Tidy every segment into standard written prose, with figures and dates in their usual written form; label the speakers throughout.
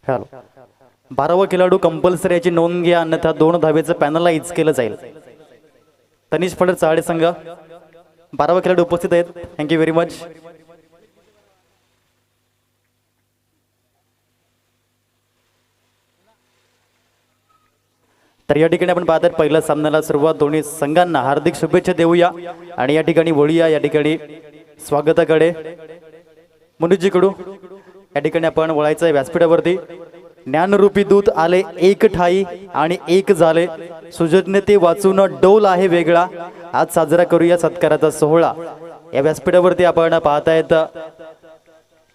Speaker 1: Hello 12वा खेळाडू compulsory याची नोंद घ्या, अन्यथा 2 धावेचं पॅनलाइज केलं जाईल. तनिष फडत चाळे संघ 12वा खेळाडू उपस्थित आहेत. Thank you very much. तर या ठिकाणी आपण पाहतात पहिल्या सामन्याला सुरुवात. दोन्ही संघांना हार्दिक शुभेच्छा देऊया आणि या ठिकाणी वळूया या ठिकाणी स्वागताकडे. मुनुजीकडू या ठिकाणी आपण वळायचं आहे व्यासपीठावरती. ज्ञानरूपी दूत आले एक ठाई आणि एक झाले, सुजज्ञते वाचून डोल आहे वेगळा, आज साजरा करूया सत्काराचा सोहळा. या व्यासपीठावरती आपण पाहतायत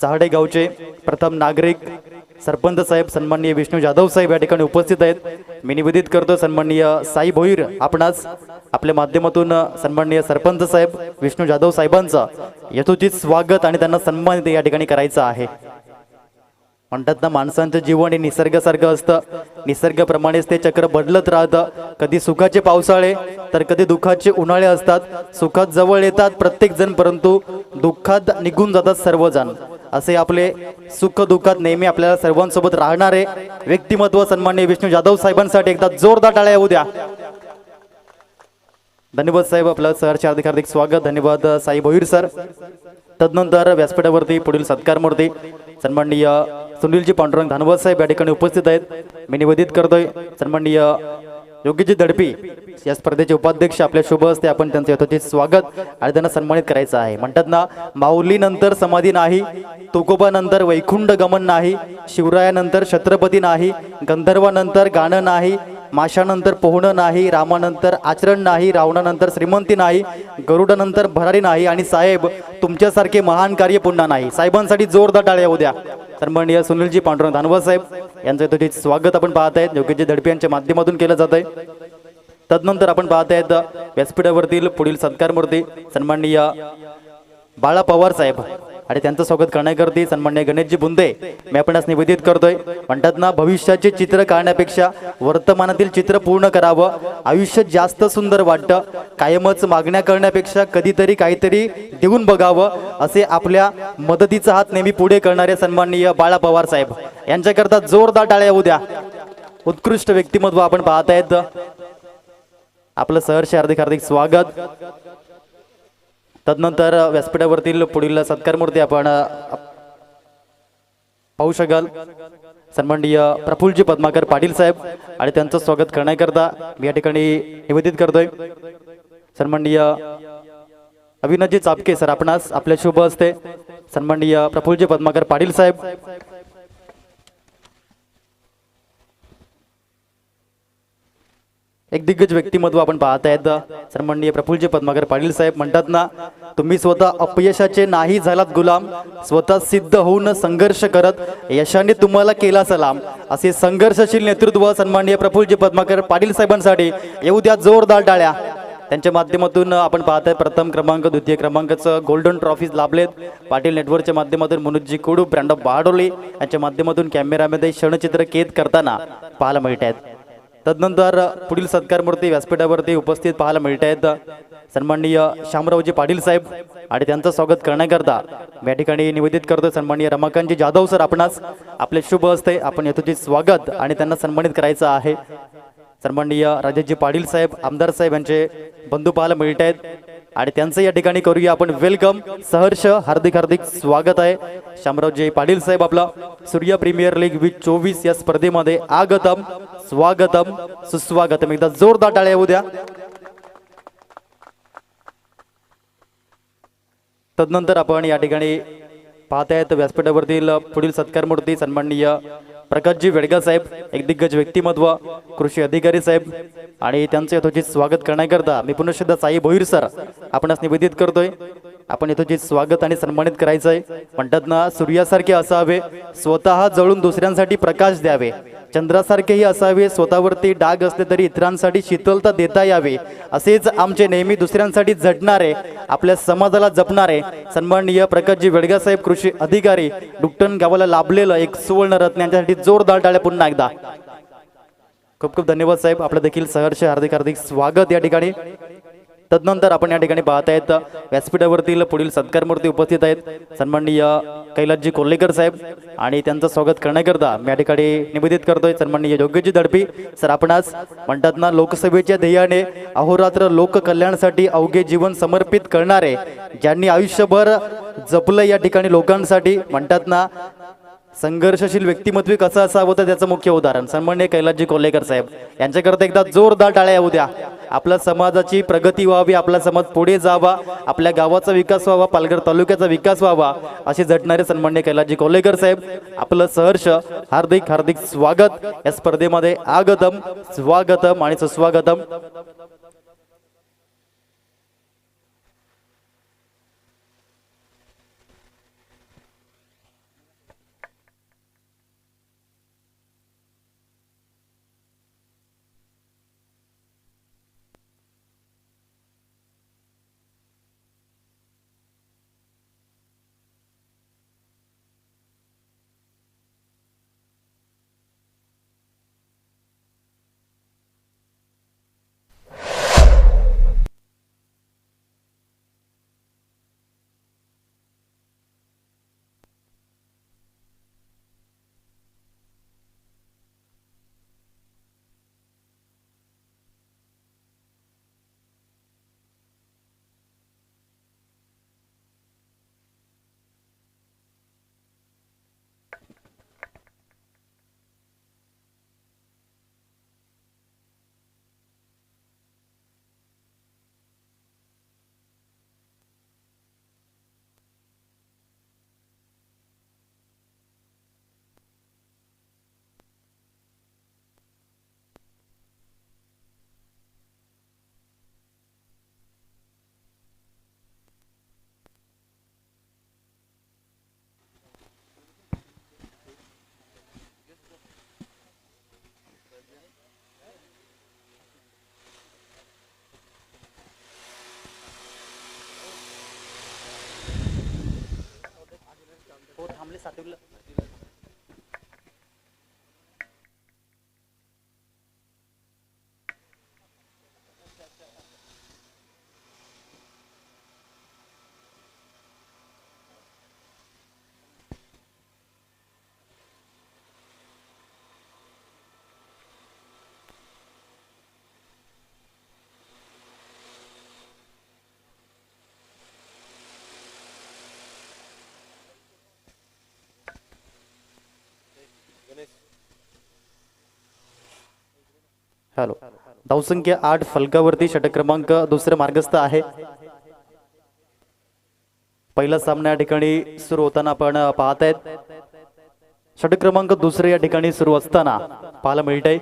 Speaker 1: चहाडे गावचे प्रथम नागरिक सरपंच साहेब सन्माननीय विष्णू जाधव साहेब या ठिकाणी उपस्थित आहेत. मी निवेदित करतो सन्माननीय साई भोईर आपणास आपल्या माध्यमातून सन्माननीय सरपंच साहेब विष्णू जाधव साहेबांचं यथोचित स्वागत आणि त्यांना सन्मान या ठिकाणी करायचा आहे. म्हणतात ना, माणसांचं जीवन हे निसर्गासारखं असतं, निसर्गाप्रमाणेच ते चक्र बदलत राहतं. कधी सुखाचे पावसाळे तर कधी दुःखाचे उन्हाळे असतात. सुखात जवळ येतात प्रत्येक जण, परंतु दुःखात निघून जातात सर्वजण. असे आपले सुख दुःखात नेहमी आपल्याला सर्वांसोबत राहणारे व्यक्तिमत्व सन्माननीय विष्णू जाधव साहेबांसाठी एकदा जोरदार टाळ्या येऊ द्या. धन्यवाद साहेब, आपलं सहर्ष हार्दिक हार्दिक स्वागत. धन्यवाद साई भोईर सर. तदनंतर व्यासपीठावरती पुढील सत्कार मूर्ती सन्माननीय सुनीलजी पांडुरंग धनवत साहेब या ठिकाणी उपस्थित आहेत. मी निवेदित करतोय सन्माननीय योगीजी दडपी या स्पर्धेचे उपाध्यक्ष आपल्या शुभ हस्ते आपण त्यांचं यथोचित स्वागत आणि त्यांना सन्मानित करायचं आहे. म्हणतात ना, माऊलीनंतर समाधी नाही, तुकोबानंतर वैकुंठ गमन नाही, शिवरायानंतर छत्रपती नाही, गंधर्वानंतर गाणं नाही, माशानंतर पोहणं नाही, रामानंतर आचरण नाही, रावणानंतर श्रीमंती नाही, गरुडानंतर भरारी नाही आणि साहेब तुमच्यासारखे महान कार्य पुन्हा नाही. साहेबांसाठी जोरदार टाळ्या येऊ द्या. सन्माननीय सुनीलजी पांडुरंग धनवत साहेब यांचं यथोचित स्वागत आपण पाहत आहेत. योगीजी दडपे यांच्या माध्यमातून केलं जात आहे. तदनंतर आपण पाहत आहेत व्यासपीठावरील पुढील सत्कार मूर्ती सन्माननीय बाळा पवार साहेब आणि त्यांचं स्वागत करण्याकरती सन्माननीय गणेशजी बुंदे मी आपणास निवेदित करतोय. म्हणतात ना, भविष्याचे चित्र काढण्यापेक्षा वर्तमानातील चित्र पूर्ण करावं, आयुष्य जास्त सुंदर वाटतं, कायमच मागण्या करण्यापेक्षा कधीतरी काहीतरी देऊन बघावं, असे आपल्या मदतीचा हात नेहमी पुढे करणारे सन्माननीय बाळा पवार साहेब यांच्याकरता जोरदार टाळ्या येऊ द्या. उत्कृष्ट व्यक्तिमत्व आपण पाहत आहेत. आपलं सहर्ष हार्दिक हार्दिक स्वागत. तदनंतर व्यासपीठावरील पुढील सत्कार मूर्ती आपण पाहू शकाल सन्माननीय प्रफुल्लजी पद्माकर पाटील साहेब आणि त्यांचं स्वागत करण्याकरता मी या ठिकाणी निवेदित करतोय सन्माननीय अविनाशजी चापके सर आपणास आपल्या शुभ हस्ते सन्माननीय प्रफुल्लजी पद्माकर पाटील साहेब. एक दिग्गज व्यक्तिमत्व आपण पाहत आहेत सन्माननीय प्रफुल्लजी पद्माकर पाटील साहेब. म्हणतात ना, तुम्ही स्वतः अपयशाचे नाही झालात गुलाम, स्वतः सिद्ध होऊन संघर्ष करत यशाने तुम्हाला केला सलाम. असे संघर्षशील नेतृत्व सन्माननीय प्रफुल्लजी पद्माकर पाटील साहेबांसाठी येऊ द्या जोरदार टाळ्या. त्यांच्या माध्यमातून आपण पाहताय प्रथम क्रमांक द्वितीय क्रमांकाचं गोल्डन ट्रॉफीज लाभलेत. पाटील नेटवर्कच्या माध्यमातून मनोजी कुडू ब्रँड ऑफ बहाडोली यांच्या माध्यमातून कॅमेरामध्ये क्षणचित्र कैद करताना पाहायला मिळत आहेत. तदनंतर पुढील सत्कार मूर्ती व्यासपीठावरती उपस्थित पाहायला मिळत आहेत सन्माननीय शामरावजी पाटील साहेब आणि त्यांचं स्वागत करण्याकरता या ठिकाणी निवेदित करतो सन्माननीय रमाकांतजी जाधव सर आपणास आपले शुभ हस्ते आपण यथोचित स्वागत आणि त्यांना सन्मानित करायचं आहे. सन्माननीय राजेशजी पाटील साहेब आमदार साहेब यांचे बंधू पाहायला मिळत आहेत आणि त्यांचं या ठिकाणी करूया आपण वेलकम. सहर्ष हार्दिक हार्दिक स्वागत आहे. शामरावजी पाटील साहेब आपला सूर्य प्रीमियर लीग 2024 या स्पर्धेमध्ये आगतम स्वागतम सुस्वागतम. एकदा जोरदार टाळ्या येऊ द्या. तदनंतर आपण या ठिकाणी पाहतायत व्यासपीठावरील पुढील सत्कार मूर्ती सन्माननीय प्रकाशजी वेडगा साहेब एक दिग्गज व्यक्तिमत्व कृषी अधिकारी साहेब आणि त्यांचं यथोचित स्वागत करण्याकरता मी पुन्हा एकदा साई भोईर सर आपणास निवेदित करतोय आपण यथोचित स्वागत आणि सन्मानित करायचं आहे. म्हणतात ना, सूर्यासारखे असावे स्वतः जळून दुसऱ्यांसाठी प्रकाश द्यावे, चंद्रासारखेही असावे स्वतःवरती डाग असले तरी इतरांसाठी शीतलता देता यावे, असेच आमचे नेहमी दुसऱ्यांसाठी झटणारे आपल्या समाजाला जपणारे सन्माननीय प्रकाशजी वेडगा साहेब कृषी अधिकारी डुकटन गावाला लाभलेलं एक सुवर्ण रत्न यांच्यासाठी जोरदार टाळ्या पुन्हा एकदा. खूप खूप धन्यवाद साहेब. आपलं देखील सहर्ष हार्दिक हार्दिक स्वागत या ठिकाणी. तदनंतर आपण या ठिकाणी पाहत आहेत व्यासपीठावरतील पुढील सत्कार मूर्ती उपस्थित आहेत सन्माननीय कैलासजी कोल्हेकर साहेब आणि त्यांचं स्वागत करण्याकरता मी या ठिकाणी निवेदित करतोय सन्माननीय योग्यजी दडपी सर. आपणास म्हणतात ना, लोकसभेच्या ध्येयाने अहोरात्र लोककल्याणासाठी अवघे जीवन समर्पित करणारे, ज्यांनी आयुष्यभर जपलं या ठिकाणी लोकांसाठी, म्हणतात ना संघर्षशील व्यक्तिमत्व कसं असावं तर त्याचं मुख्य उदाहरण सन्माननीय कैलासजी कोल्हेकर साहेब यांच्याकरता एकदा जोरदार टाळ्या येऊ द्या. आपल्या समाजाची प्रगती व्हावी, आपला समाज पुढे जावा, आपल्या गावाचा विकास व्हावा, पालघर तालुक्याचा विकास व्हावा असे झटणारे सन्माननीय कैलासजी कोल्हेकर साहेब, आपलं सहर्ष हार्दिक हार्दिक स्वागत या स्पर्धेमध्ये. आगतम, स्वागतम आणि सुस्वागतम. हॅलो. धावसंख्या 8 फलकावरती षटक क्रमांक दुसरे मार्गस्थ आहे. पहिला सामना या ठिकाणी सुरू होताना आपण पाहत आहेत. षटक क्रमांक दुसरे या ठिकाणी सुरू असताना पाहायला मिळतंय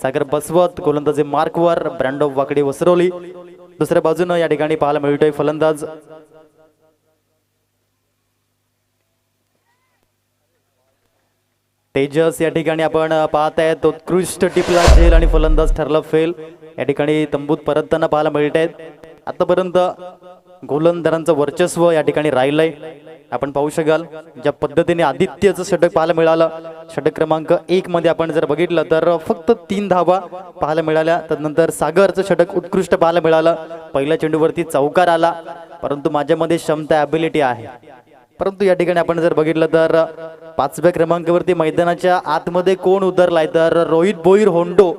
Speaker 1: सागर बसवत गोलंदाजी मार्कवर, ब्रँडो वाकडी वसरवली. दुसऱ्या बाजूने या ठिकाणी पाहायला मिळतोय फलंदाज तेजस. या ठिकाणी आपण पाहत आहेत उत्कृष्ट टिपला झेल आणि फलंदाज ठरला फेल. या ठिकाणी तंबूत परतताना पाहायला मिळत आहेत. आतापर्यंत गोलंदाजांचं वर्चस्व या ठिकाणी राहिलंय. आपण पाहू शकाल ज्या पद्धतीने आदित्यचं षटक पाहायला मिळालं. षटक क्रमांक 1 मध्ये आपण जर बघितलं तर फक्त 3 धावा पाहायला मिळाल्या. त्यानंतर सागरचं षटक उत्कृष्ट पाहायला मिळालं. पहिल्या चेंडूवरती चौकार आला, परंतु माझ्यामध्ये क्षमता ॲबिलिटी आहे. परंतु या ठिकाणी आपण जर बघितलं तर 5व्या क्रमांकावरती मैदानाच्या आतमध्ये कोण उतरलाय तर रोहित भोईर होंडो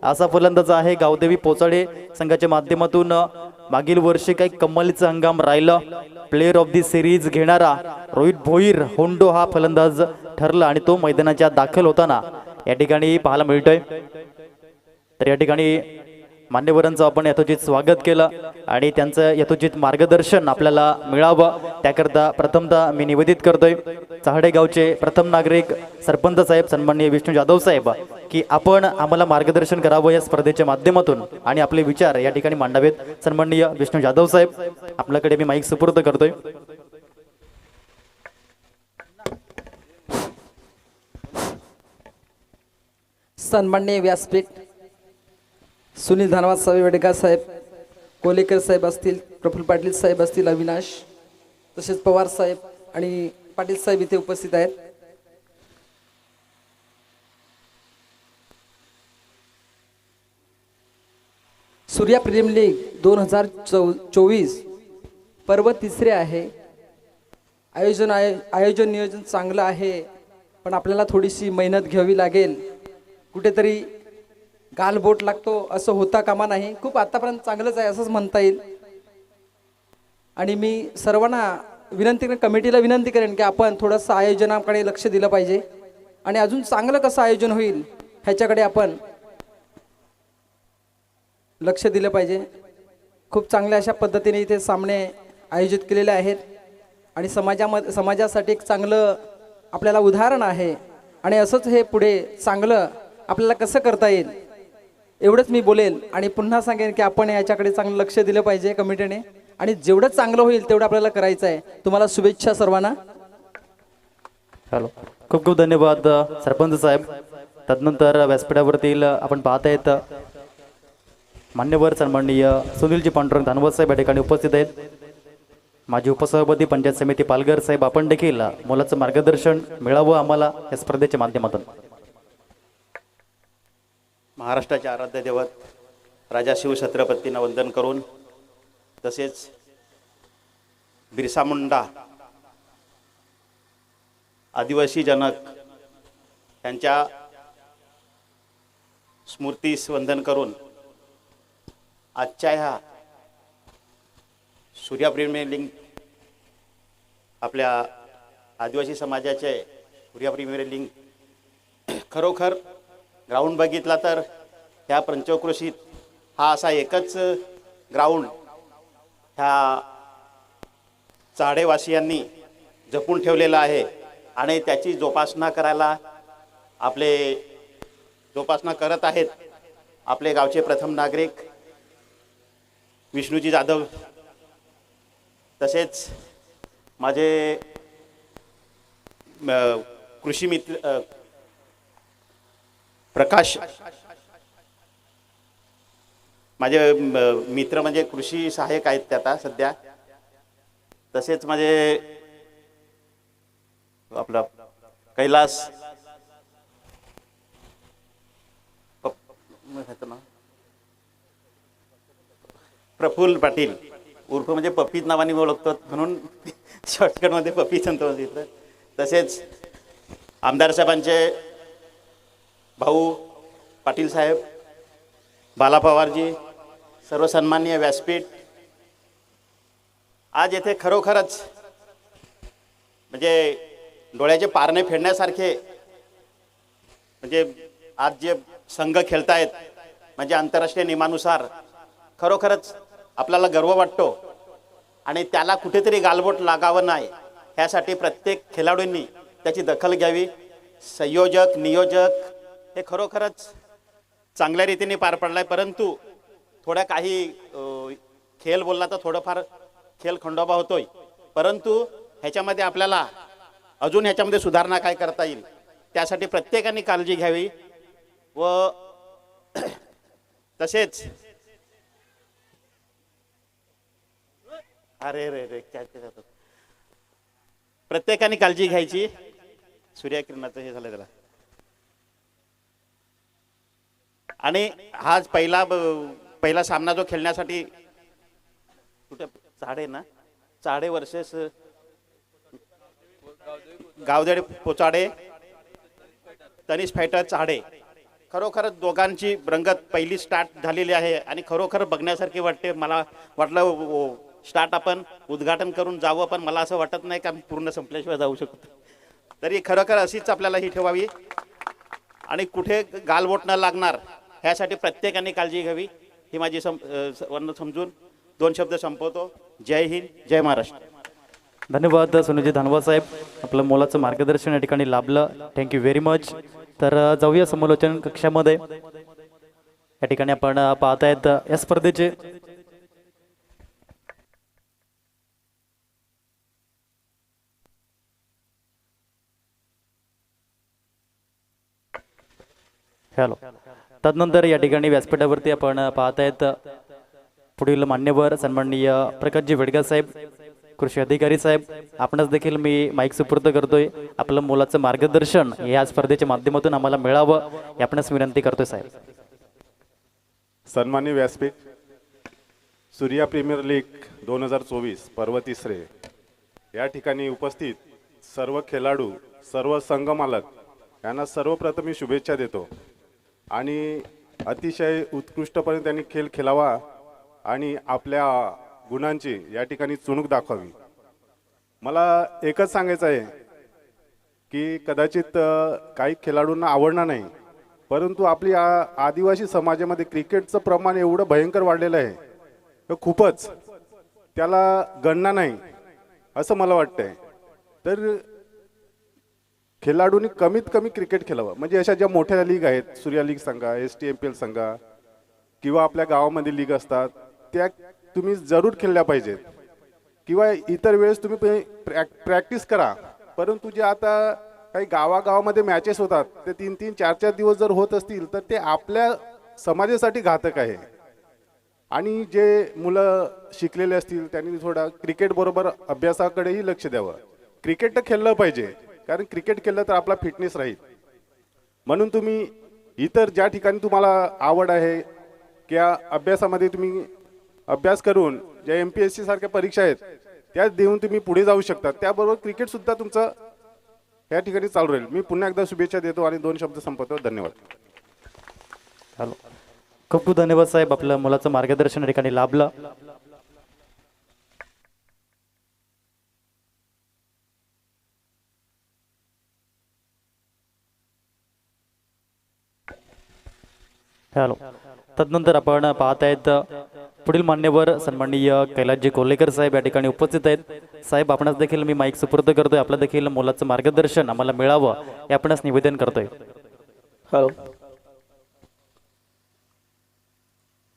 Speaker 1: असा फलंदाज आहे. गावदेवी पोचाडे संघाच्या माध्यमातून मागील वर्षी काही कमालीचा हंगाम राहिला. प्लेयर ऑफ दी सिरीज घेणारा रोहित भोईर होंडो हा फलंदाज ठरला आणि तो मैदानाच्या दाखल होताना या ठिकाणी पाहायला मिळतोय. तर या ठिकाणी मान्यवरांचं आपण यथोचित स्वागत केलं आणि त्यांचं यथोचित मार्गदर्शन आपल्याला मिळावं त्याकरता प्रथमतः मी निवेदित करतोय चहाडे गावचे प्रथम नागरिक सरपंच साहेब सन्माननीय विष्णू जाधव साहेब की आपण आम्हाला मार्गदर्शन करावं या स्पर्धेच्या माध्यमातून आणि आपले विचार या ठिकाणी मांडावेत. सन्माननीय विष्णू जाधव साहेब, आपल्याकडे मी माईक सुपूर्द करतोय.
Speaker 2: सन्माननीय व्यासपीठ सुनील धनवाद साहेब, वेडेकर साहेब, कोलेकर साहेब असतील, प्रफुल्ल पाटील साहेब असतील, अविनाश तसेच पवार साहेब आणि पाटील साहेब इथे उपस्थित आहेत. सूर्या प्रीमियर लीग 2024 पर्व तिसरे आहे. आयोजन नियोजन चांगलं आहे, पण आपल्याला थोडीशी मेहनत घ्यावी लागेल. कुठेतरी गालबोट लागतो असं होता कामा नाही. खूप आतापर्यंत चांगलंच आहे असंच म्हणता येईल. आणि मी सर्वांना विनंती करेन, कमिटीला विनंती करेन की आपण थोडंसं आयोजनाकडे लक्ष दिलं पाहिजे आणि अजून चांगलं कसं आयोजन होईल ह्याच्याकडे आपण लक्ष दिलं पाहिजे. खूप चांगल्या अशा पद्धतीने इथे सामने आयोजित केलेले आहेत आणि समाजासाठी एक चांगलं आपल्याला उदाहरण आहे. आणि असंच हे पुढे चांगलं आपल्याला कसं करता येईल एवढंच मी बोलेल. आणि पुन्हा सांगेन की आपण याच्याकडे चांगलं लक्ष दिलं पाहिजे कमिटीने, आणि जेवढं चांगलं होईल तेवढं आपल्याला करायचं आहे. तुम्हाला शुभेच्छा सर्वांना.
Speaker 1: हॅलो, खूप खूप धन्यवाद सरपंच साहेब. तदनंतर व्यासपीठावरतील आपण पाहत आहेत मान्यवर सन्माननीय सुनीलजी पांडुरंग धानवत साहेब या ठिकाणी उपस्थित आहेत. माजी उपसभापती पंचायत समिती पालघर साहेब, आपण देखील मोलाचं मार्गदर्शन मिळावं आम्हाला या स्पर्धेच्या माध्यमातून.
Speaker 3: महाराष्ट्राचे आराध्य दैवत राजा शिवछत्रपतींना वंदन करून, तसेच बिरसा मुंडा आदिवासी जनक यांच्या स्मृतीस वंदन करून आजच्या ह्या सूर्या प्रीमियर लीग आपल्या आदिवासी समाजाचे सूर्या प्रीमियर लीग खरोखर ग्राउंड बघितला तर ह्या पंचक्रोशीत हा असा एकच ग्राउंड ह्या चाडेवासियांनी जपून ठेवलेला आहे आणि त्याची जोपासना करायला जोपासना करत आहेत आपले गावचे प्रथम नागरिक विष्णूजी जाधव, तसेच माझे कृषी मित्र प्रकाश, माझे मित्र म्हणजे कृषी सहाय्यक आहेत ते आता सध्या. तसेच माझे आपला कैलास प्रफुल्ल पाटील उर्फ म्हणजे पप्पीच नावाने ओळखतो म्हणून शॉर्टकटमध्ये पप्पी संतो तिथं. तसेच आमदार साहेबांचे भाऊ पाटील साहेब, बाला पवारजी, सर्व सन्माननीय व्यासपीठ. आज येथे खरोखरच म्हणजे डोळ्याचे पारणे फेडण्यासारखे म्हणजे आज जे संघ खेळतायत म्हणजे आंतरराष्ट्रीय नियमानुसार खरोखरच आपल्याला गर्व वाटतो. आणि त्याला कुठेतरी गालबोट लागावं नाही ह्यासाठी प्रत्येक खेळाडूंनी त्याची दखल घ्यावी. संयोजक, नियोजक हे खरोखरच चांगल्या रीतीने पार पडलाय. परंतु थोड्या काही खेळ बोलला तर थोडंफार खेळ खंडोबा होतोय, परंतु ह्याच्यामध्ये आपल्याला अजून ह्याच्यामध्ये सुधारणा काय करता येईल त्यासाठी प्रत्येकाने काळजी घ्यावी. व तसेच प्रत्येकाने काळजी घ्यायची. सूर्यकिरणाचं हे झालं त्याला. आणि हा पहिला सामना जो खेळण्यासाठी कुठे चाडे वर्सेस गावदेड पोचाडे, तनिष फायटर चाडे. खरोखर दोघांची रंगत पहिली स्टार्ट झालेली आहे आणि खरोखर बघण्यासारखी वाटते. मला वाटलं स्टार्ट आपण उद्घाटन करून जावं, पण मला असं वाटत नाही का पूर्ण संपल्याशिवाय जाऊ शकतो. तरी खरोखर अशीच आपल्याला ही ठेवावी आणि कुठे गालबोट न लागणार ह्यासाठी प्रत्येकाने काळजी घ्यावी ही माझी सर्वांना समजून 2 शब्द संपवतो. जय हिंद, जय महाराष्ट्र.
Speaker 1: धन्यवाद सुनीलजी धानवत साहेब, आपलं मोलाचं मार्गदर्शन या ठिकाणी लाभलं. Thank you very much. तर जाऊया समालोचन कक्षामध्ये. या ठिकाणी आपण पाहतायत या स्पर्धेचे हॅलो. तदनंतर या ठिकाणी व्यासपीठावरती आपण पाहतायत पुढील मान्यवर सन्माननीय प्रकाशजी वेडगा साहेब, कृषी अधिकारी साहेब, आपणच देखील मी माईक सुपूर्द करतोय. आपलं मोलाचं मार्गदर्शन या स्पर्धेच्या माध्यमातून आम्हाला मिळावं ही आपणच विनंती करतोय साहेब.
Speaker 4: सन्माननीय व्यासपीठ, सूर्या प्रीमियर लीग 2024 पर्व तिसरे या ठिकाणी उपस्थित सर्व खेळाडू, सर्व संघ मालक यांना सर्वप्रथम मी शुभेच्छा देतो आणि अतिशय उत्कृष्टपणे त्यांनी खेळ खेळावा आणि आपल्या गुणांची या ठिकाणी चुणूक दाखवावी. मला एकच सांगायचं आहे की कदाचित काही खेळाडूंना आवडणार नाही, परंतु आपली आदिवासी समाजामध्ये क्रिकेटचं प्रमाण एवढं भयंकर वाढलेलं आहे, खूपच त्याला गणना नाही असं मला वाटतंय. तर खेळाडूंनी कमीत कमी क्रिकेट खेळावं. म्हणजे अशा ज्या मोठ्या लीग आहेत, सूर्या लीग सांगा, STMPL सांगा किंवा आपल्या गावामध्ये लीग असतात, त्या तुम्ही जरूर खेळल्या पाहिजेत किंवा इतर वेळेस तुम्ही प्रॅक्टिस करा. परंतु जे आता काही गावागावामध्ये मॅचेस होतात ते 3-3, 4-4 दिवस जर होत असतील तर ते आपल्या समाजासाठी घातक आहे. आणि जे मुलं शिकलेले असतील त्यांनी थोडा क्रिकेट बरोबर अभ्यासाकडेही लक्ष द्यावं. क्रिकेट तर खेळलं पाहिजे, कारण क्रिकेट खेळलं तर आपला फिटनेस राहील. म्हणून तुम्ही इतर ज्या ठिकाणी तुम्हाला आवड आहे किंवा अभ्यासामध्ये तुम्ही अभ्यास करून ज्या MPSC सारख्या परीक्षा आहेत त्या देऊन तुम्ही पुढे जाऊ शकता. त्याबरोबर क्रिकेटसुद्धा तुमचं या ठिकाणी चालू राहील. मी पुन्हा एकदा शुभेच्छा देतो आणि 2 शब्द संपवतो. धन्यवाद.
Speaker 1: हॅलो, खूप खूप धन्यवाद साहेब. आपल्या मुलाचं मार्गदर्शन या ठिकाणी लाभलं. हॅलो, तदनंतर आपण पाहत आहेत पुढील मान्यवर सन्माननीय कैलासजी कोल्हेकर साहेब या ठिकाणी उपस्थित आहेत. साहेब, आपणास देखील मी माईक सुपूर्द करतोय. आपलं देखील मुलाचं मार्गदर्शन आम्हाला मिळावं हे आपणास निवेदन करतोय.
Speaker 5: हॅलो.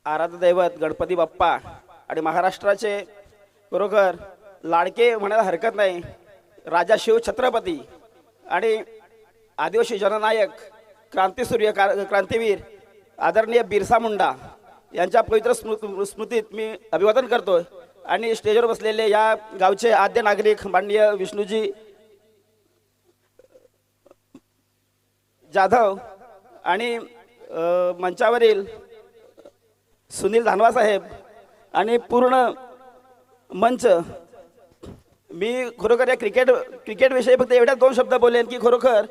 Speaker 5: आराध्य दैवत गणपती बाप्पा आणि महाराष्ट्राचे खरोखर लाडके म्हणायला हरकत नाही राजा शिव छत्रपती आणि आदिवासी जननायक क्रांतीसूर्य क्रांतीवीर आदरणीय बिरसा मुंडा यांच्या पवित्र स्मृतीत मी अभिवादन करतो. आणि स्टेजवर बसलेले या गावचे आद्य नागरिक माननीय विष्णूजी जाधव आणि मंचावरील सुनील धानवा साहेब आणि पूर्ण मंच. मी खरोखर या क्रिकेट विषयी फक्त एवढ्या 2 शब्द बोलेन की खरोखर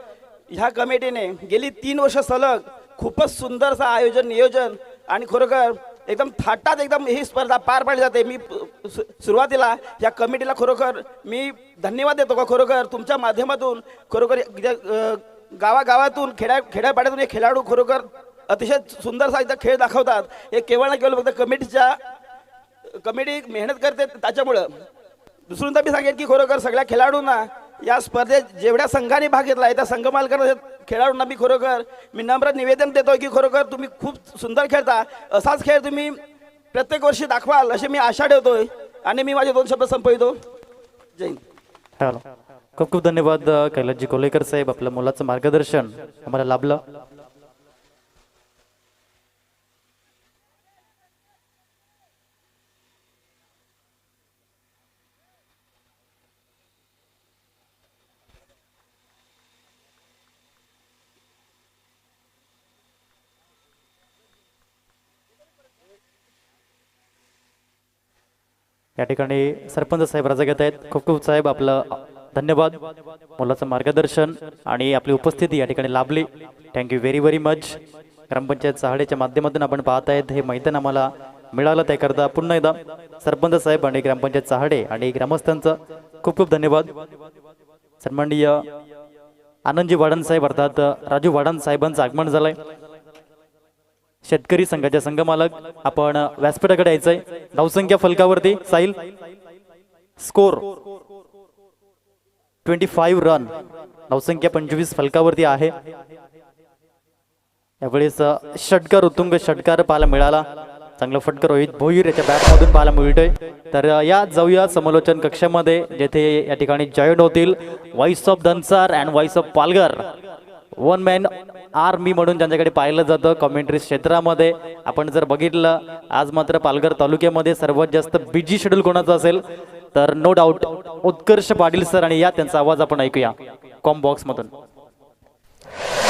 Speaker 5: ह्या कमिटीने गेली 3 वर्ष सलग खूपच सुंदरसा आयोजन नियोजन आणि खरोखर एकदम थाटात एकदम ही स्पर्धा पार पाडली जाते. मी सुरुवातीला या कमिटीला खरोखर मी धन्यवाद देतो का खरोखर तुमच्या माध्यमातून खरोखर गावागावातून खेड्यापाड्यातून हे खेळाडू खरोखर अतिशय सुंदरसा इथं खेळ दाखवतात. हे केवळ ना केवळ फक्त कमिटी मेहनत करते त्याच्यामुळं. दुसऱ्यांदा मी सांगेन की खरोखर सगळ्या खेळाडूंना या स्पर्धेत जेवढ्या संघाने भाग घेतला आहे त्या संघ मालकांना खेळाडूंना मी खरोखर मी नम्र निवेदन देतो की खरोखर तुम्ही खूप सुंदर खेळता. असाच खेळ तुम्ही प्रत्येक वर्षी दाखवाल अशी मी आशा ठेवतोय आणि मी माझे 2 शब्द संपवितो. जय हिंद.
Speaker 1: हॅलो, खूप खूप धन्यवाद कैलासजी कोल्हेकर साहेब. आपल्या मुलाचं मार्गदर्शन आम्हाला लाभलं. या ठिकाणी सरपंच साहेब रजा घेत आहेत. खूप खूप साहेब आपलं धन्यवाद. मुलाचं मार्गदर्शन आणि आपली उपस्थिती या ठिकाणी लाभली. Thank you very very much. ग्रामपंचायत सहाडेच्या माध्यमातून आपण पाहत आहेत हे मैदान आम्हाला मिळालं. त्याकरता पुन्हा एकदा सरपंच साहेब आणि ग्रामपंचायत सहाडे आणि ग्रामस्थांचं खूप खूप धन्यवाद. सन्माननीय आनंदजी वाडन साहेब अर्थात राजू वाडन साहेबांचं आगमन झालंय. शेतकरी संघाचे संघ मालक आपण व्यासपीठाकडे यायचंय. धावसंख्या फलकावरती साहिल स्कोर 25 रन. धावसंख्या 25 फलकावरती आहे. यावेळेस षटकार उत्तुंग षटकार पाहायला मिळाला. चांगला फटका रोहित भोईर याच्या बॅटमधून पाहायला मिळतोय. तर या जाऊया समालोचन कक्षामध्ये जेथे या ठिकाणी जॉईन होतील voice of Dhansar and voice of Palghar. 1 man army म्हणून ज्यांच्याकडे पाहिलं जातं कॉमेंट्री क्षेत्रामध्ये. आपण जर बघितलं आज मात्र पालघर तालुक्यामध्ये सर्वात जास्त बिजी शेड्यूल कोणाचं असेल तर नो डाऊट उत्कर्ष पाटील सर. आणि या त्यांचा आवाज आपण ऐकूया कॉम बॉक्स मधून.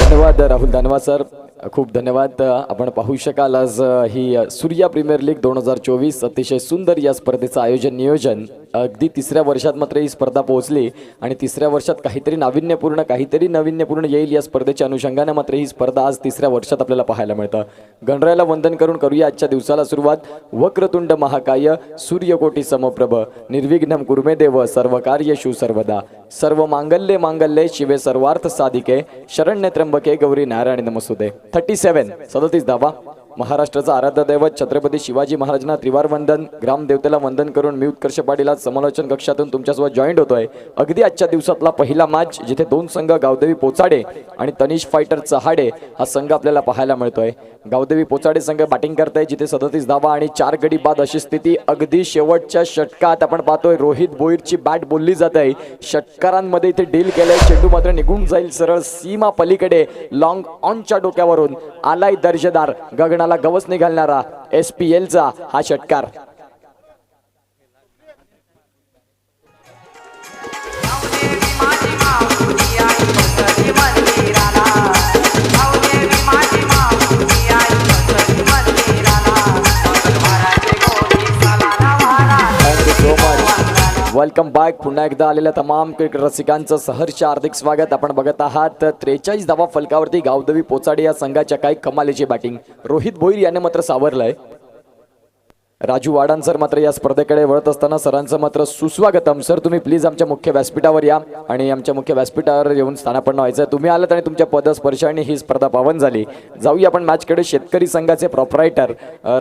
Speaker 6: धन्यवाद राहुल. धन्यवाद सर. खूप धन्यवाद. आपण पाहू शकाल आज ही सूर्या प्रीमियर लीग 2024 अतिशय सुंदर या स्पर्धेचं आयोजन नियोजन. अगदी तिसऱ्या वर्षात मात्र ही स्पर्धा पोहोचली आणि तिसऱ्या वर्षात काहीतरी नाविन्यपूर्ण येईल या स्पर्धेच्या अनुषंगाने मात्र ही स्पर्धा आज तिसऱ्या वर्षात आपल्याला पाहायला मिळतं. गणरायाला वंदन करून करूया आजच्या दिवसाला सुरुवात. वक्रतुंड महाकाय सूर्यकोटी समप्रभ निर्विघ्नं कुर्मे देव सर्व कार्येषु सर्वदा सर्व मांगल्ये शिवे सर्वार्थ साधिके शरण्य त्र्यंबके गौरी नारायणी नमस्तुते. 37 धावा. महाराष्ट्राचा आराध्य दैवत छत्रपती शिवाजी महाराजांना त्रिवार वंदन. ग्रामदेवतेला वंदन करून मी उत्कर्ष पाटील आज समालोचन कक्षातून तुमच्यासोबत जॉईंट होतोय. अगदी आजच्या दिवसातला पहिला मॅच जिथे दोन संघ गावदेवी पोचाडे आणि तनिष फायटर चहाडे हा संघ आपल्याला पाहायला मिळतोय. गावदेवी पोचाडे संघ बॅटिंग करताय जिथे 37 धावा आणि 4 गडी बाद अशी स्थिती. अगदी शेवटच्या षटकात आपण पाहतोय रोहित भोईरची बॅट बोलली जात आहे. षटकारांमध्ये इथे डील केलंय. चेंडू मात्र निघून जाईल सरळ सीमा पलीकडे. लॉंग ऑनच्या डोक्यावरून आलाय दर्जेदार गगनाला गवस निघालणारा SPL चा हा षटकार. Welcome back. पुन्हा एकदा आलेल्या तमाम क्रिकेट रसिकांचं सहर्ष हार्दिक स्वागत. आपण बघत आहात 43 धावा फलकावरती गावदेवी पोचाडे या संघाच्या काही कमालीची बॅटिंग. रोहित भोईर याने मात्र सावरलंय. राजू वाडान सर मात्र या स्पर्धेकडे वळत असताना सरांचं मात्र सुस्वागतम. सर तुम्ही प्लीज आमच्या मुख्य व्यासपीठावर या आणि आमच्या मुख्य व्यासपीठावर येऊन स्थानापन्न व्हायचं. तुम्ही आलात आणि तुमच्या पदस्पर्शाने ही स्पर्धा पावन झाली. जाऊया आपण मॅचकडे. शेतकरी संघाचे प्रोप्रायटर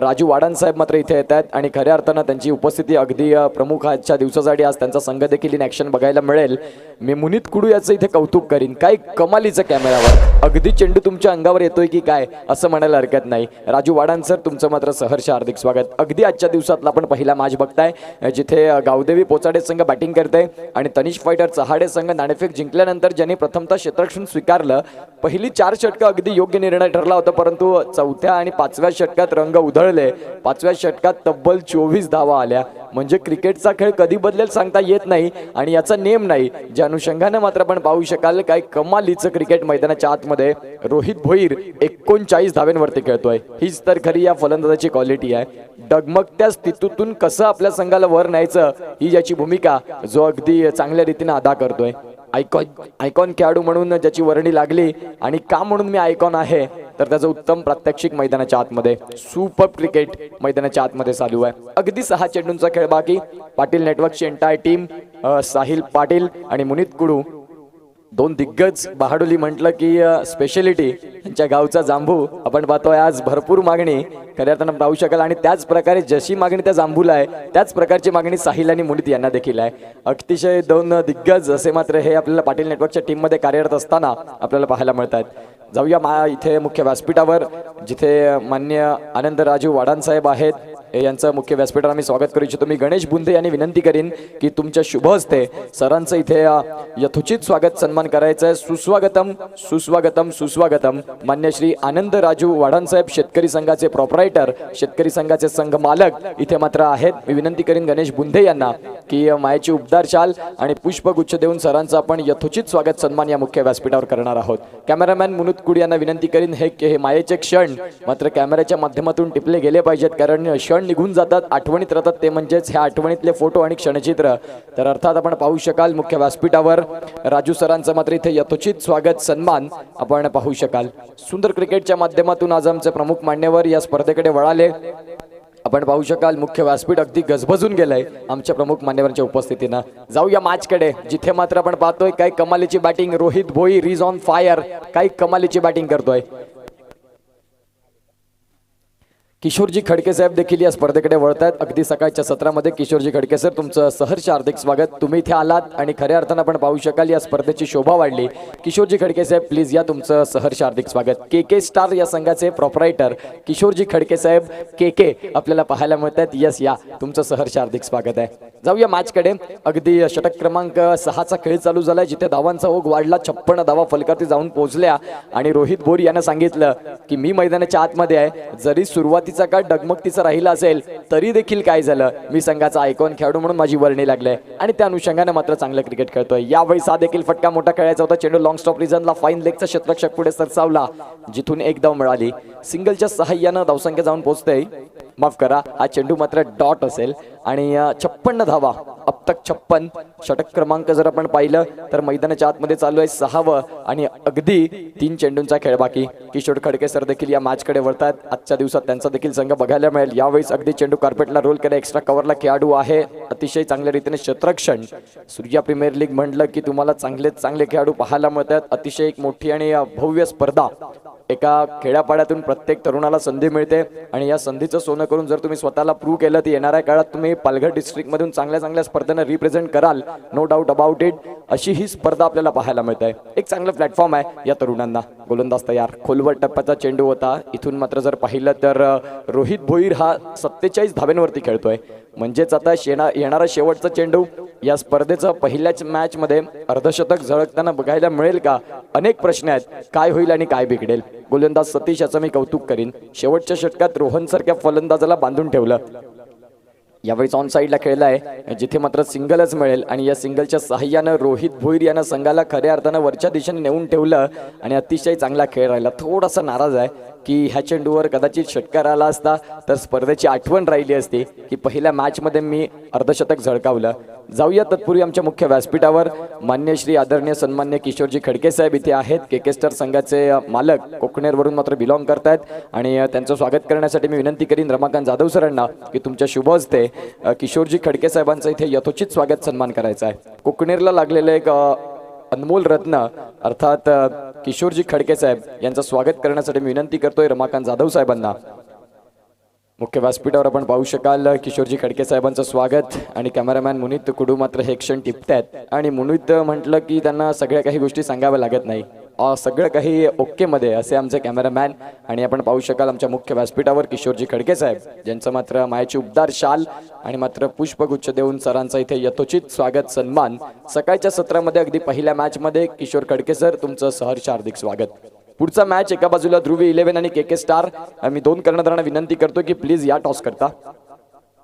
Speaker 6: राजू वाडान साहेब मात्र इथे येत आहेत आणि खऱ्या अर्थानं त्यांची उपस्थिती अगदी प्रमुख आजच्या दिवसासाठी. आज त्यांचा संघ देखील इन ॲक्शन बघायला मिळेल. मी मुनीत कुडू याचं इथे कौतुक करीन. काय कमालीचं कॅमेरावर अगदी चेंडू तुमच्या अंगावर येतोय की काय असं म्हणायला हरकत नाही. राजू वाडान सर तुमचं मात्र सहर्ष हार्दिक स्वागत. अगदी आजच्या दिवसातला आपण पहिला मॅच बघताय जिथे गावदेवी पोचाडे संघ बॅटिंग करते आणि तनिष फायटर चहाडे संघ नाणेफेक जिंकल्यानंतर ज्यांनी प्रथमतः क्षेत्ररक्षण स्वीकारलं. पहिली 4 षटकं अगदी योग्य निर्णय ठरला होता, परंतु चौथ्या आणि 5व्या षटकात रंग उधळले. 5व्या षटकात तब्बल 24 धावा आल्या. म्हणजे क्रिकेटचा खेळ कधी बदलेल सांगता येत नाही आणि याचा नेम नाही. ज्या अनुषंगाने मात्र आपण पाहू शकाल काय कमालीचं क्रिकेट मैदानाच्या आतमध्ये रोहित भोईर 39 धाव्यांवरती खेळतोय. हीच तर खरी या फलंदाजाची क्वालिटी आहे. डगमगत्या स्थितीतून कसं आपल्या संघाला वर न्यायचं ही याची भूमिका जो अगदी चांगल्या रीतीने अदा करतोय. आयकॉन खेळाडू म्हणून ज्याची वर्णी लागली आणि का म्हणून मी आयकॉन आहे तर त्याचं उत्तम प्रात्यक्षिक मैदानाच्या आतमध्ये. सुपर क्रिकेट मैदानाच्या आतमध्ये चालू आहे. अगदी 6 चेंडूंचा खेळ बाकी. पाटील नेटवर्कची एंटायर टीम साहिल पाटील आणि मुनीत कुडू दोन दिग्गज. बहाडोली म्हटलं की स्पेशलिटी त्यांच्या गावचा जांभू आपण पाहतोय आज भरपूर मागणी खऱ्या अर्थानं पाहू शकाल आणि त्याच प्रकारे जशी मागणी त्या जांभूला आहे त्याच प्रकारची मागणी साहिल आणि मुनीत यांना देखील आहे. अतिशय 2 दिग्गज असे मात्र हे आपल्याला पाटील नेटवर्कच्या टीममध्ये कार्यरत असताना आपल्याला पाहायला मिळतात. जाऊया इथे मुख्य व्यासपीठावर जिथे मान्य आनंदराजू वाडान साहेब आहेत. यांचं मुख्य व्यासपीठावर आम्ही स्वागत करू इच्छितो. मी गणेश बुंदे यांनी विनंती करीन की तुमच्या शुभ हस्ते सरांचं इथे यथोचित स्वागत सन्मान करायचं आहे. सुस्वागतम सुस्वागतम सुस्वागतम. मान्य श्री आनंदराजू वाडान साहेब शेतकरी संघाचे प्रोप्रायटर शेतकरी संघाचे संघ मालक इथे मात्र आहेत. मी विनंती करीन गणेश बुंदे यांना की मायेची उबदार शाल आणि पुष्पगुच्छ देऊन सरांचं आपण यथोचित स्वागत सन्मान या मुख्य व्यासपीठावर करणार आहोत. कॅमेरामॅन मुनुत कुडी यांना विनंती करीन हे मायेचे क्षण मात्र कॅमेऱ्याच्या माध्यमातून टिपले गेले पाहिजेत कारण क्षण निघून जातात आठवणीत राहतात ते म्हणजेच ह्या आठवणीतले फोटो आणि क्षणचित्र. तर अर्थात आपण पाहू शकाल मुख्य व्यासपीठावर राजू सरांचं मात्र इथे यथोचित स्वागत सन्मान आपण पाहू शकाल. सुंदर क्रिकेटच्या माध्यमातून आज आमचे प्रमुख मान्यवर या स्पर्धेकडे वळाले. आपण पाहू शकाल मुख्य व्यासपीठ अगदी गजबजून गेलंय आमच्या प्रमुख मान्यवरांच्या उपस्थितीनं. जाऊया मॅचकडे जिथे मात्र आपण पाहतोय काय कमालीची batting. Rohit Bhoir is on fire. काय कमालीची बॅटिंग करतोय. किशोरजी खडके साहेब देखील या स्पर्धेकडे वळतायत. अगदी सकाळच्या सत्रामध्ये किशोरजी खडके सर तुमचं सहर्ष हार्दिक स्वागत. तुम्ही इथे आलात आणि खऱ्या अर्थानं आपण पाहू शकाल या स्पर्धेची शोभा वाढली. किशोरजी खडके साहेब प्लीज या तुमचं सहर्ष हार्दिक स्वागत. KK स्टार या संघाचे प्रोप्रायटर किशोरजी खडके साहेब KK आपल्याला पाहायला मिळतात. यस या तुमचं सहर्ष हार्दिक स्वागत आहे. जाऊया मॅचकडे. अगदी षटक क्रमांक 6चा खेळ चालू झालाय जिथे धावांचा ओघ वाढला. 56 धावा फलकावरती जाऊन पोहोचल्या आणि रोहित भोईर यानं सांगितलं की मी मैदानाच्या आतमध्ये आहे. जरी सुरुवाती सुरुवातीचा काळ डगमगतीचा राहिला असेल तरी देखील काय झालं, मी संघाचा आयकॉन खेळाडू म्हणून माझी वर्णी लागले आणि त्या अनुषंगाने मात्र चांगलं क्रिकेट खेळतोय. यावेळी हा देखील फटका मोठा खेळायचा होता. चेंडू लॉंग स्टॉप रिजनला फाईन लेगचा क्षेत्ररक्षक पुढे सरसावला, जिथून एक धाव मिळाली. सिंगलच्या सहाय्यानं धावसंख्या जाऊन पोहोचते. माफ करा, हा चेंडू मात्र डॉट असेल आणि 56 धावा, अब तक 56. षटक क्रमांक जर आपण पाहिलं तर मैदानाच्या आतमध्ये चालू आहे 6वं आणि अगदी 3 चेंडूंचा खेळ बाकी. किशोर खडके सर देखील या मॅचकडे वळतात. आजच्या दिवसात त्यांचा देखील संघ बघायला मिळेल. यावेळेस अगदी चेंडू कार्पेटला रोल केला, एक्स्ट्रा कव्हरला खेळाडू आहे, अतिशय चांगल्या रीतीने क्षेत्ररक्षण. सूर्या प्रीमियर लीग म्हटलं की तुम्हाला चांगले खेळाडू पाहायला मिळतात. अतिशय एक मोठी आणि भव्य स्पर्धा. एका खेड्यापाड्यातून प्रत्येक तरुणाला संधी मिळते आणि या संधीचं सोनं करून जर तुम्ही स्वतःला प्रूव्ह केलं तर येणाऱ्या काळात तुम्ही पालघर डिस्ट्रिक्ट मधून चांगल्या स्पर्धेनं रिप्रेझेंट कराल, नो डाऊट अबाउट इट. अशी ही स्पर्धा आपल्याला पाहायला मिळते. एक चांगलं प्लॅटफॉर्म आहे या तरुणांना. गोलंदाज तयार, खोलवर टप्प्याचा चेंडू होता. इथून मात्र जर पाहिलं तर रोहित भोईर हा 47 धाब्यांवरती खेळतोय. म्हणजेच आता येणारा शेवटचा चेंडू या स्पर्धेचं पहिल्याच मॅच मध्ये अर्धशतक झळकताना बघायला मिळेल का? अनेक प्रश्न आहेत. काय होईल आणि काय बिघडेल? गोलंदाज सतीश याचं मी कौतुक करीन. शेवटच्या षटकात रोहन सारख्या फलंदाजाला बांधून ठेवलं. यावेळी ऑन साईडला खेळला आहे, जिथे मात्र सिंगलच मिळेल आणि या सिंगलच्या सहाय्यानं रोहित भोईर यानं संघाला खऱ्या अर्थानं वरच्या दिशेने नेऊन ठेवलं आणि अतिशय चांगला खेळ राहिला. थोडासा नाराज आहे की ह्या चेंडूवर कदाचित षटकार आला असता तर स्पर्धेची आठवण राहिली असती की पहिल्या मॅचमध्ये मी अर्धशतक झळकावलं. जाऊया तत्पूर्वी आमच्या मुख्य व्यासपीठावर. मान्य श्री आदरणीय सन्मान्य किशोरजी खडके साहेब इथे आहेत. के स्टार संघाचे मालक, कोकणेरवरून मात्र बिलॉंग करतायत आणि त्यांचं स्वागत करण्यासाठी मी विनंती करीन रमाकांत जाधव सरांना की तुमच्या शुभ हस्ते किशोरजी खडके साहेबांचं इथे यथोचित स्वागत सन्मान करायचा आहे. कोकणेरला लागलेलं एक अनमोल रत्न अर्थात किशोरजी खडके साहेब यांचं स्वागत करण्यासाठी मी विनंती करतोय रमाकांत जाधव साहेबांना. मुख्य व्यासपीठावर आपण पाहू शकाल किशोरजी खडके साहेबांचं स्वागत आणि कॅमेरामॅन मुनीत कुडू मात्र हे क्षण टिपतायत. आणि मुनीत म्हटलं की त्यांना सगळ्या काही गोष्टी सांगाव्या लागत नाही, सगळं काही ओके मध्ये असे आमचे कॅमेरामॅन. आणि आपण पाहू शकाल आमच्या मुख्य व्यासपीठावर किशोरजी खडके साहेब ज्यांचं मात्र मायाची उबदार शाल आणि मात्र पुष्पगुच्छ देऊन सरांचा इथे यथोचित स्वागत सन्मान. सकाळच्या सत्रामध्ये अगदी पहिल्या मॅच मध्ये किशोर खडके सर तुमचं सहर्ष हार्दिक स्वागत. पुढचा मॅच एका बाजूला ध्रुवी 11 आणि के स्टार. मी 2 कर्णधारांना विनंती करतो की प्लीज या टॉस करता.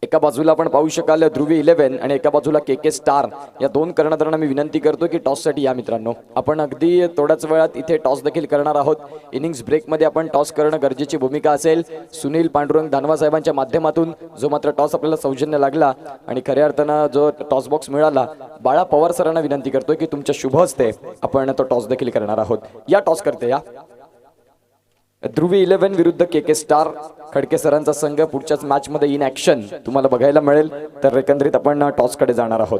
Speaker 6: एका बाजूला आपण पाहू शकाल ध्रुवी 11 आणि एका बाजूला के स्टार. या 2 कर्णधारांना मी विनंती करतो की टॉस साठी या मित्रांनो. आपण अगदी थोड्याच वेळात इथे टॉस देखील करणार आहोत. इनिंग्स ब्रेक मध्ये आपण टॉस करणं गरजेची भूमिका असेल. सुनील पांडुरंग धानवा साहेबांच्या माध्यमातून जो मात्र टॉस आपल्याला सौजन्य लागला आणि खऱ्या अर्थानं जो टॉस बॉक्स मिळाला, बाळा पवार सरांना विनंती करतोय की तुमच्या शुभ हस्ते आपण तो टॉस देखील करणार आहोत. या टॉस करते या. ध्रुवी 11 विरुद्ध के स्टार. खडके सरांचा संघ पुढच्याच मॅच मध्ये इन ऍक्शन तुम्हाला बघायला मिळेल. तर एकंदरीत आपण टॉस कडे जाणार आहोत.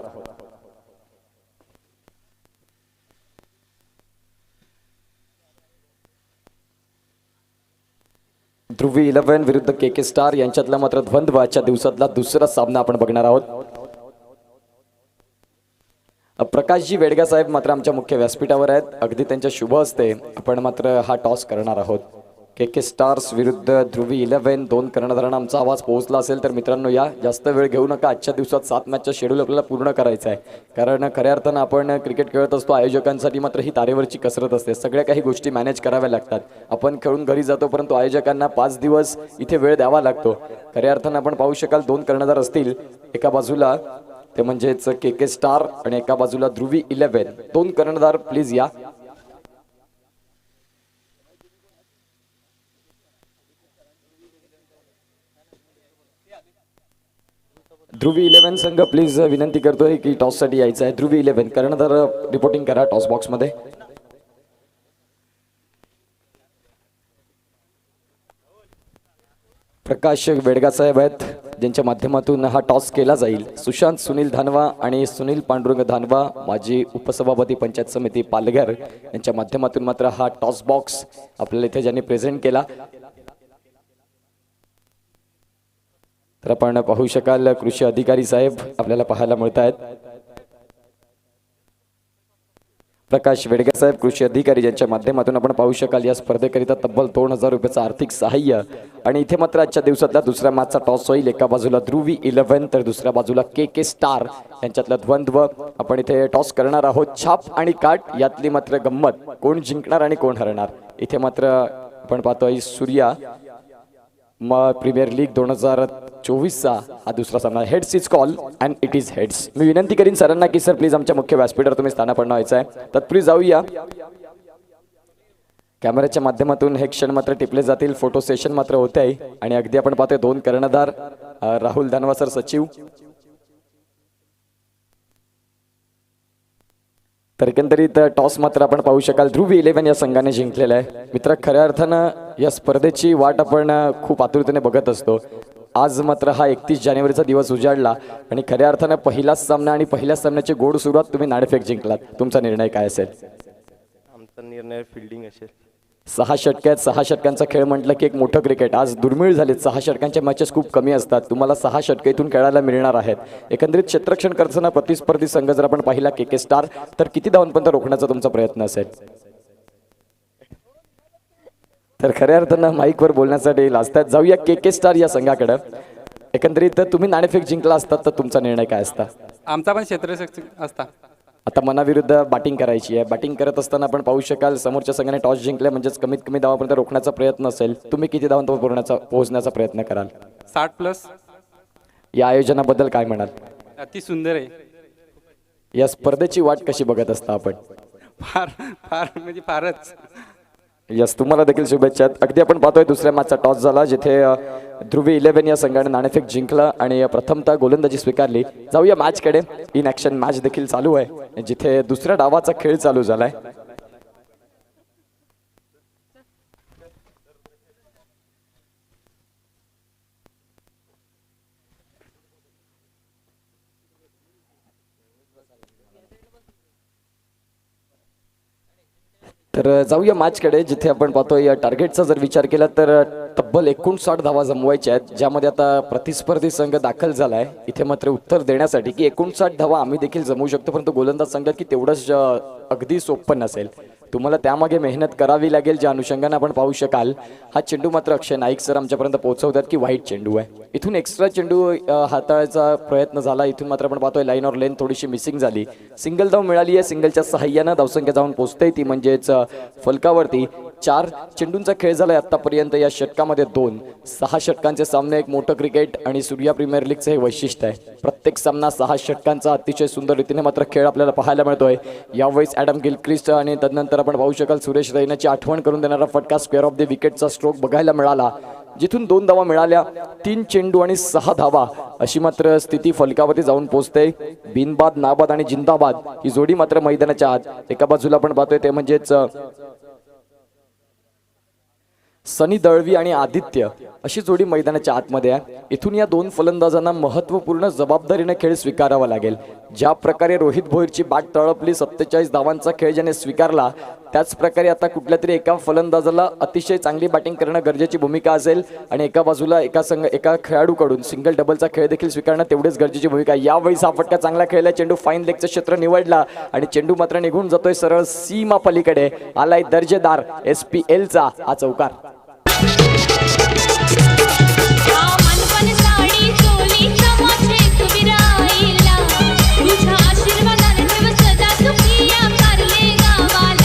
Speaker 6: ध्रुवी 11 विरुद्ध के स्टार यांच्यातला मात्र द्वंद्व आजच्या दिवसातला दुसरा सामना आपण बघणार आहोत. प्रकाशजी वेडगा साहेब मात्र आमच्या मुख्य व्यासपीठावर आहेत. अगदी त्यांच्या शुभ हस्ते आपण मात्र हा टॉस करणार आहोत. के स्टार्स विरुद्ध ध्रुवी 11. 2 कर्णधारांना आमचा आवाज पोहोचला असेल तर मित्रांनो या, जास्त वेळ घेऊ नका. आजच्या दिवसात 7 मॅचचा शेड्यूल आपल्याला पूर्ण करायचा आहे. कारण खऱ्या अर्थानं आपण क्रिकेट खेळत असतो, आयोजकांसाठी मात्र ही तारेवरची कसरत असते. सगळ्या काही गोष्टी मॅनेज कराव्या लागतात. आपण खेळून घरी जातो परंतु आयोजकांना 5 दिवस इथे वेळ द्यावा लागतो. खऱ्या अर्थानं आपण पाहू शकाल 2 कर्णधार असतील. एका बाजूला ते म्हणजेच के स्टार आणि एका बाजूला ध्रुवी 11. 2 कर्णधार प्लीज या. ध्रुवी 11 संघ प्लीज विनंती करतोय की टॉस साठी यायचं आहे. ध्रुवी 11 कर्णधार रिपोर्टिंग करा टॉस बॉक्स मध्ये. प्रकाश वेडगा साहेब आहेत ज्यांच्या माध्यमातून हा टॉस केला जाईल. सुशांत सुनील धानवा आणि सुनील पांडुरंग धानवा माजी उपसभापती पंचायत समिती पालघर यांच्या माध्यमातून मात्र हा टॉस बॉक्स आपल्याला इथे ज्यांनी प्रेझेंट केला. तर आपण पाहू शकाल कृषी अधिकारी साहेब आपल्याला पाहायला मिळत आहेत. प्रकाश वेडगे साहेब कृषी अधिकारी यांच्या माध्यमातून आपण पाहू शकाल या स्पर्धेकरिता तब्बल 2000 रुपयाचं आर्थिक सहाय्य. आणि इथे मात्र आजच्या दिवसातला दुसऱ्या मॅचचा टॉस होईल. एका बाजूला ध्रुवी 11 तर दुसऱ्या बाजूला के स्टार यांच्यातला द्वंद्व आपण इथे टॉस करणार आहोत. छाप आणि काट यातली मात्र गंमत, कोण जिंकणार आणि कोण हरणार. इथे मात्र आपण पाहतोय सूर्या प्रीमियर लीग 2024चा हा दुसरा सामना. Heads is call and it is heads. मी विनंती करीन सरांना की सर प्लीज आमच्या मुख्य व्यासपीठावर तुम्ही स्थानापन्न व्हायचं आहे. तत्पूर्वी जाऊया. कॅमेऱ्याच्या माध्यमातून हे क्षण मात्र टिपले जातील. फोटो सेशन मात्र होते आहे आणि अगदी आपण पाहतोय दोन कर्णधार राहुल धनवा सर सचिव. तर एकंदरीत टॉस मात्र आपण पाहू शकाल ध्रुवी 11 या संघाने जिंकलेला आहे. मित्र, खऱ्या अर्थानं या स्पर्धेची वाट आपण खूप आतुरतेने बघत असतो. आज मात्र हा 31 जानेवारीचा दिवस उजाडला आणि खऱ्या अर्थानं पहिलाच सामना आणि पहिल्या सामन्याची गोड सुरुवात तुम्ही नाणेफेक जिंकलात. तुमचा निर्णय काय असेल?
Speaker 7: आमचा निर्णय फिल्डिंग असेल.
Speaker 6: 6 षटक्यात 6 षटकांचा खेळ म्हटलं की एक मोठं क्रिकेट. आज दुर्मिळ झालेत. 6 षटकांच्या मॅचेस खूप कमी असतात. तुम्हाला 6 षटके इथून खेळायला मिळणार आहेत. एकंदरीत क्षेत्ररक्षण करताना प्रतिस्पर्धी संघ जर आपण पाहिला के स्टार, तर किती धावांपर्यंत रोखण्याचा तुमचा प्रयत्न असेल? तर खऱ्या अर्थानं माईकवर बोलण्यासाठी लाजतात. जाऊया के स्टार या संघाकडे. एकंदरीत तुम्ही नाणेफेक जिंकला असतात तर तुमचा निर्णय काय असता?
Speaker 8: आमचा पण क्षेत्ररक्षक असता.
Speaker 6: आता मनाविरुद्ध बॅटिंग करायची आहे. बॅटिंग करत असताना आपण पाहू शकाल समोरच्या संघाने टॉस जिंकले म्हणजेच कमीत कमी धावापर्यंत रोखण्याचा प्रयत्न असेल. तुम्ही किती धावांपर्यंत पोहोचण्याचा प्रयत्न कराल?
Speaker 8: 60+.
Speaker 6: या आयोजनाबद्दल काय म्हणाल?
Speaker 8: अति सुंदर आहे.
Speaker 6: या स्पर्धेची वाट कशी बघत असता आपण?
Speaker 8: फार फार म्हणजे फारच.
Speaker 6: यस, तुम्हाला देखील शुभेच्छा. अगदी आपण पाहतोय दुसऱ्या मॅचचा टॉस झाला जिथे ध्रुवी 11 या संघाने नाणेफेक जिंकला आणि प्रथमतः गोलंदाजी स्वीकारली. जाऊया मॅचकडे. इन ॲक्शन मॅच देखील चालू आहे जिथे दुसऱ्या डावाचा खेळ चालू झालाय. तर जाऊया मॅचकडे जिथे आपण पाहतोय टार्गेटचा जर विचार केला तर तब्बल 59 धावा जमवायच्या आहेत, ज्यामध्ये आता प्रतिस्पर्धी संघ दाखल झालाय. इथे मात्र उत्तर देण्यासाठी की 59 धावा आम्ही देखील जमवू शकतो, परंतु गोलंदाज सांगतात की तेवढंच अगदी सोपं नसेल. तुम्हाला त्यामागे मेहनत करावी लागेल. ज्या अनुषंगाने आपण पाहू शकाल हा चेंडू मात्र अक्षय नाईक सर आमच्यापर्यंत पोहोचवतात की वाईट चेंडू आहे. इथून एक्स्ट्रा चेंडू हाताळायचा प्रयत्न झाला. इथून मात्र आपण पाहतोय लाईन ऑर लेन थोडीशी मिसिंग झाली. सिंगल धाव मिळाली आहे. सिंगलच्या सहाय्यानं धावसंख्या जाऊन पोहोचते ती म्हणजेच फलकावरती. 4 चेंडूंचा खेळ झालाय आतापर्यंत. या षटकामध्ये 2. 6 षटकांचे सामने एक मोठं क्रिकेट आणि सूर्या प्रीमियर लीगचं हे वैशिष्ट्य आहे. प्रत्येक सामना 6 षटकांचा अतिशय सुंदर रीतीने मात्र खेळ आपल्याला पाहायला मिळतोय. यावेळेस ॲडम गिलक्रिस्ट आणि तदनंतर आपण पाहू शकाल सुरेश रैनाची आठवण करून देणारा फटका स्क्वेअर ऑफ द विकेटचा स्ट्रोक बघायला मिळाला, जिथून 2 धावा मिळाल्या. 3 चेंडू आणि 6 धावा अशी मात्र स्थिती फलकावरती जाऊन पोहोचते. बिनबाद, नाबाद आणि जिंदाबाद ही जोडी मात्र मैदानाच्या आत. एका बाजूला आपण पाहतोय ते म्हणजेच सनी दळवी आणि आदित्य अशी जोडी मैदानाच्या आतमध्ये आहे. इथून या 2 फलंदाजांना महत्त्वपूर्ण जबाबदारीने खेळ स्वीकारावा लागेल. ज्या प्रकारे रोहित भोईरची बॅट तळपली, 47 धावांचा खेळ ज्याने स्वीकारला, त्याच प्रकारे आता कुठल्या तरी एका फलंदाजाला अतिशय चांगली बॅटिंग करणं गरजेची भूमिका असेल आणि एका बाजूला एका खेळाडूकडून सिंगल डबलचा खेळ देखील स्वीकारणं तेवढीच गरजेची भूमिका आहे. यावेळी हा फटका चांगला खेळला. चेंडू फाईन लेगचं क्षेत्र निवडला आणि चेंडू मात्र निघून जातोय सरळ सीमा पलीकडे. आलाय दर्जेदार SPLचा हा चौकार.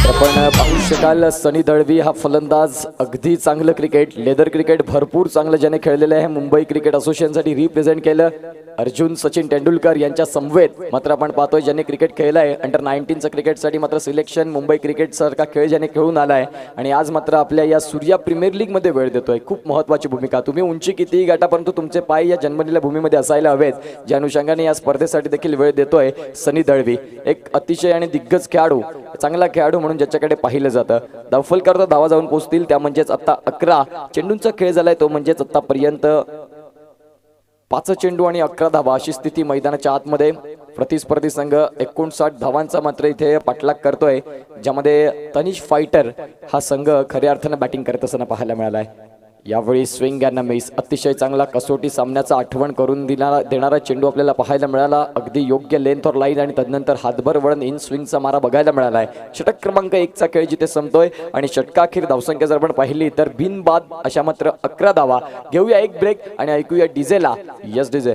Speaker 6: आपण पाहू शकाल सनी दळवी हा फलंदाज अगदी चांगलं क्रिकेट, लेदर क्रिकेट भरपूर चांगलं ज्याने खेळलेलं आहे. मुंबई क्रिकेट असोसिएशनसाठी रिप्रेझेंट केलं. अर्जुन सचिन तेंडुलकर यांच्या समवेत मात्र आपण पाहतोय ज्याने क्रिकेट खेळलं आहे. अंडर 19चं क्रिकेटसाठी मात्र सिलेक्शन मुंबई क्रिकेट सारखा खेळ ज्याने खेळून आला आहे आणि आज मात्र आपल्या या सूर्या प्रीमियर लीगमध्ये वेळ देतोय. खूप महत्त्वाची भूमिका. तुम्ही उंची कितीही गाठा, परंतु तुमचे पाय या जन्मलेल्या भूमीमध्ये असायला हवेत. ज्या अनुषंगाने या स्पर्धेसाठी देखील वेळ देतोय सनी दळवी. एक अतिशय आणि दिग्गज खेळाडू, चांगला खेळाडू म्हणून ज्याच्याकडे पाहिलं जातं. धावफल करता धावा जाऊन पोहोचतील त्या म्हणजेच आता 11 चेंडूंचा खेळ झालाय तो म्हणजेच आतापर्यंत 5 चेंडू आणि 11 धावा अशी स्थिती मैदानाच्या आतमध्ये. प्रतिस्पर्धी संघ 59 धावांचा मात्र इथे पाठलाग करतोय, ज्यामध्ये तनिष फायटर हा संघ खऱ्या अर्थानं बॅटिंग करत असताना पाहायला मिळाला आहे. यावेळी स्विंग अँड मिस अतिशय चांगला कसोटी सामन्याचा आठवण करून देणारा चेंडू आपल्याला पाहायला मिळाला. अगदी योग्य लेंथ और लाईन आणि तदनंतर हातभर वळण इन स्विंगचा मारा बघायला मिळाला आहे. षटक क्रमांक 1चा खेळ जिथे संपतोय आणि षटकाखेर धावसंख्या जर आपण पाहिली तर बिनबाद अशा मात्र 11 धावा. घेऊया एक ब्रेक आणि ऐकूया डीजेला. Yes DJ.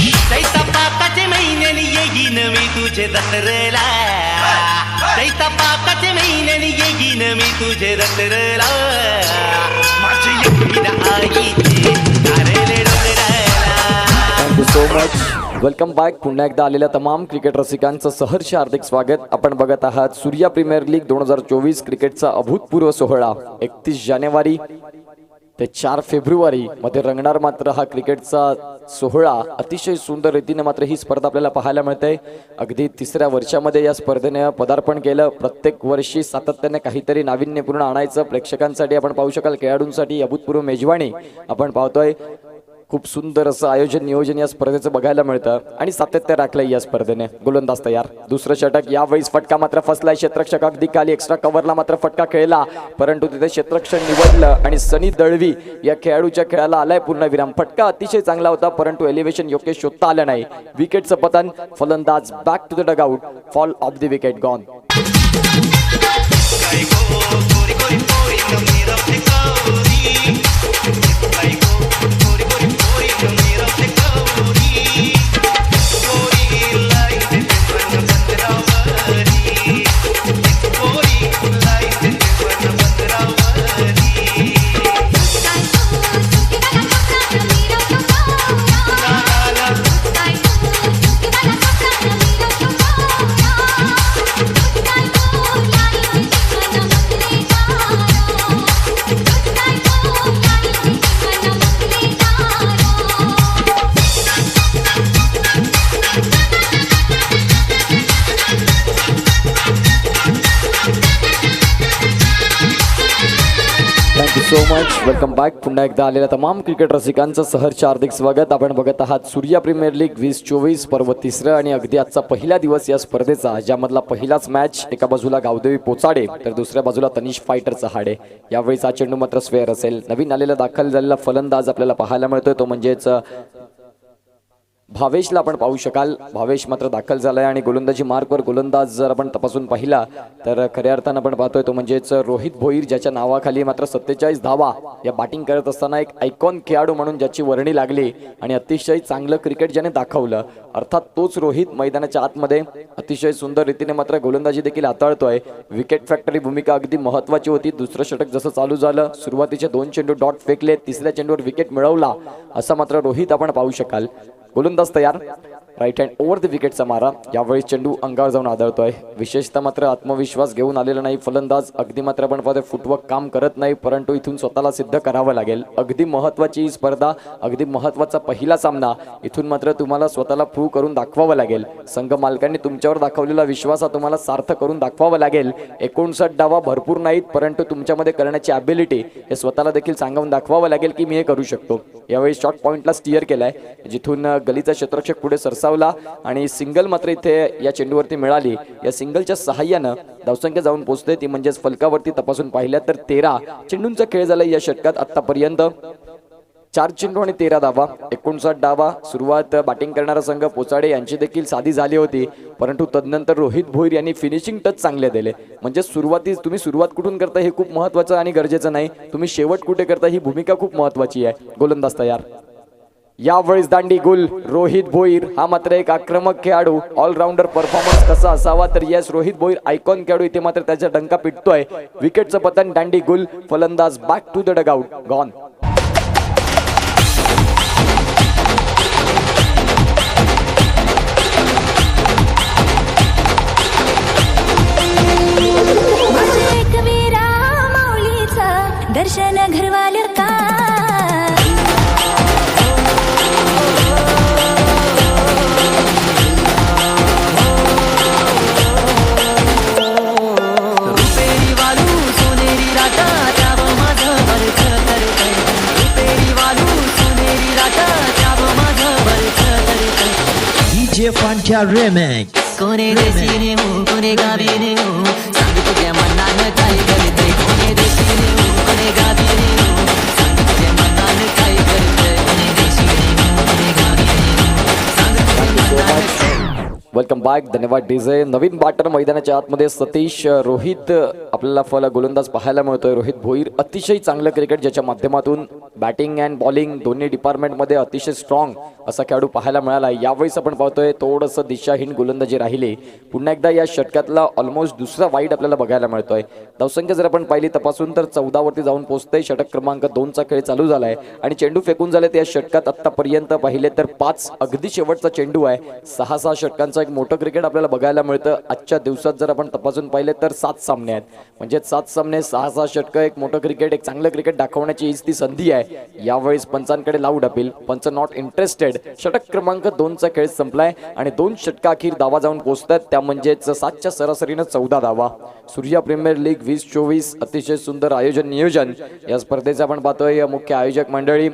Speaker 9: चैता पाकाचे महिन्याने येईन मी तुझे दसरला चैता पाकाचे महिन्याने येईन मी तुझे दसरला माझी एकविरा आईचे तारले डोंगराला.
Speaker 6: Thank you so much. Welcome back. पुन्हा एकदा आलेल्या तमाम क्रिकेट रसिकांचं सहर्ष हार्दिक स्वागत. आपण बघत आहात सूर्या प्रीमियर लीग 2024 क्रिकेटचा अभूतपूर्व सोहळा. 31 जानेवारी ते 4 फेब्रुवारी मध्ये रंगणार मात्र हा क्रिकेटचा सोहळा. अतिशय सुंदर रीतीने मात्र ही स्पर्धा आपल्याला पाहायला मिळते. अगदी 3ऱ्या वर्षामध्ये या स्पर्धेने पदार्पण केलं. प्रत्येक वर्षी सातत्याने काहीतरी नाविन्यपूर्ण आणायचं. प्रेक्षकांसाठी आपण पाहू शकाल, खेळाडूंसाठी अभूतपूर्व मेजवानी आपण पाहतोय. खूप सुंदर असं आयोजन नियोजन या स्पर्धेचं बघायला मिळतं आणि सातत्य राखलंय या स्पर्धेने. गोलंदाज तयार. दुसरं षटक. यावेळेस फटका मात्र फसलाय. क्षेत्ररक्षक अगदी खाली एक्स्ट्रा कव्हरला मात्र फटका खेळला, परंतु तिथे क्षेत्ररक्षक निवडलं आणि सनी दळवी या खेळाडूच्या खेळाला आलाय पूर्णविराम. फटका अतिशय चांगला होता, परंतु एलिव्हेशन योग्य शोधता आलं नाही. विकेटचं पतन. फलंदाज back to the dugout. Fall of the wicket gone. So much. Welcome back. पुन्हा एकदा आलेल्या तमाम क्रिकेट रसिकांचं सहर्ष हार्दिक स्वागत. आपण बघत आहात सूर्या प्रीमियर लीग 2024 पर्व 3रं आणि अगदी आजचा पहिला दिवस या स्पर्धेचा, ज्यामधला पहिलाच मॅच. एका बाजूला गावदेवी पोचाडे तर दुसऱ्या बाजूला तनिष फायटरचा हाडे. यावेळीच हा चेंडू मात्र स्वेअर असेल. नवीन आलेला दाखल झालेला फलंदाज आपल्याला पाहायला मिळतोय, तो म्हणजेच भावेशला आपण पाहू शकाल. भावेश मात्र दाखल झालाय आणि गोलंदाजी मार्कवर गोलंदाज जर आपण तपासून पाहिला तर खऱ्या अर्थानं आपण पाहतोय तो म्हणजेच रोहित भोईर, ज्याच्या नावाखाली मात्र 47 धावा या बॅटिंग करत असताना एक आयकॉन खेळाडू म्हणून ज्याची वर्णी लागली आणि अतिशय चांगलं क्रिकेट ज्याने दाखवलं, अर्थात तोच रोहित मैदानाच्या आतमध्ये अतिशय सुंदर रीतीने मात्र गोलंदाजी देखील हाताळतोय. विकेट फॅक्टरी भूमिका अगदी महत्वाची होती. दुसरं षटक जसं चालू झालं, सुरुवातीचे 2 चेंडू डॉट फेकले, तिसऱ्या चेंडूवर विकेट मिळवला असा मात्र रोहित आपण पाहू शकाल. गोलंदाज तयार. राईट हँड ओव्हर द विकेटचा मारा. यावेळी चेंडू अंगावर जाऊन आदळतोय. विशेषतः मात्र आत्मविश्वास घेऊन आलेला नाही फलंदाज. अगदी मात्र आपण पाहतोय फुटवर्क काम करत नाही, परंतु इथून स्वतःला सिद्ध करावं लागेल. अगदी महत्वाची ही स्पर्धा, अगदी महत्वाचा पहिला सामना. इथून मात्र तुम्हाला स्वतःला प्रूव्ह करून दाखवावं लागेल. संघ मालकांनी तुमच्यावर दाखवलेला विश्वास हा तुम्हाला सार्थ करून दाखवावा लागेल. 59 डावा भरपूर नाहीत, परंतु तुमच्यामध्ये करण्याची ॲबिलिटी हे स्वतःला देखील सांगून दाखवावं लागेल की मी हे करू शकतो. यावेळी शॉर्ट पॉइंटला स्टिअर केलाय, जिथून गलीचा क्षेत्ररक्षक पुढे सरसावला आणि सिंगल मात्र इथे या चेंडूवरती मिळाली. या सिंगलच्या सहाय्यानं धावसंख्या जाऊन पोहोचते ती म्हणजेच फलकावरती तपासून पाहिल्या तर 13 चेंडूंचा खेळ झाला या षटकात आतापर्यंत. 4 चेंडू आणि 13 धावा, 59 डावा. सुरुवात बॅटिंग करणारा संघ पोचाडे यांची देखील साधी झाली होती, परंतु तदनंतर रोहित भोईर यांनी फिनिशिंग टच चांगले दिले. म्हणजे तुम्ही सुरुवात कुठून करता हे खूप महत्वाचं आणि गरजेचं नाही, तुम्ही शेवट कुठे करता ही भूमिका खूप महत्वाची आहे. गोलंदाज तयार. यावेळेस दांडी गुल. रोहित भोईर हा मात्र एक आक्रमक खेळाडू. ऑलराऊंडर परफॉर्मन्स कसा असावा तर यस, रोहित भोईर आयकॉन खेळाडू इथे मात्र त्याचा डंका पिटतोय. विकेटचं पतन. दांडी गुल. फलंदाज back to the dugout. Gone.
Speaker 10: Darshan Gharwale का
Speaker 9: रुपेरी वालू सोनेरी राटा त्याव माझं बरख करतय. रुपेरी वालू सोनेरी राटा त्याव माझं बरख करतय.
Speaker 11: DJ Fanta Remix.
Speaker 9: कोणे देशीने हो कोणे गावीने हो सांग तुझ्या मनानं काय करतय. कोणे देशीने हो कोणे गावीने हो सांग तुझ्या मनानं काय करतय. कोणे देशीने हो कोणे गावीने हो सांग तुझ्या मनानं काय.
Speaker 6: Welcome back. धन्यवाद डीजे. नवीन बॅटर मैदानाच्या आतमध्ये सतीश. रोहित आपल्याला फल गोलंदाज पाहायला मिळतोय. रोहित भोईर अतिशय चांगलं क्रिकेट ज्याच्या माध्यमातून बॅटिंग अँड बॉलिंग दोन्ही डिपार्टमेंटमध्ये अतिशय स्ट्रॉंग असा खेळाडू पाहायला मिळाला. यावेळेस आपण पाहतोय थोडंसं दिशाहीन गोलंदाजी राहिली. पुन्हा एकदा या षटकातला ऑलमोस्ट दुसरा वाईट आपल्याला बघायला मिळतोय. धावसंख्या जर आपण पाहिली तपासून तर 14 वरती जाऊन पोहोचतंय. षटक क्रमांक 2 चा खेळ चालू झालाय आणि चेंडू फेकून झाले या षटकात आतापर्यंत पाहिले तर 5 अगदी शेवटचा चेंडू आहे. 6 षटकांचा एक मोठं क्रिकेट आपल्याला बघायला मिळतं. आजच्या दिवसात जर आपण तपासून पाहिले तर 7 सामने आहेत. म्हणजे 7 सामने 6 षटकं, एक मोठं क्रिकेट, एक चांगलं क्रिकेट दाखवण्याची हीच ती संधी आहे. यावेळेस पंचांकडे लाऊड अपील. पंच नॉट इंटरेस्टेड. षटक क्रमांक 2 चा खेळ संपलाय आणि 2 षटका अखेर धावा जाऊन पोहोचतात. त्या म्हणजेच 7च्या सरासरीनं 14 धावा. सूर्या प्रीमियर लीग 2024 अतिशय सुंदर आयोजन नियोजन. या स्पर्धेचे आपण पाहतोय मुख्य आयोजक मंडळी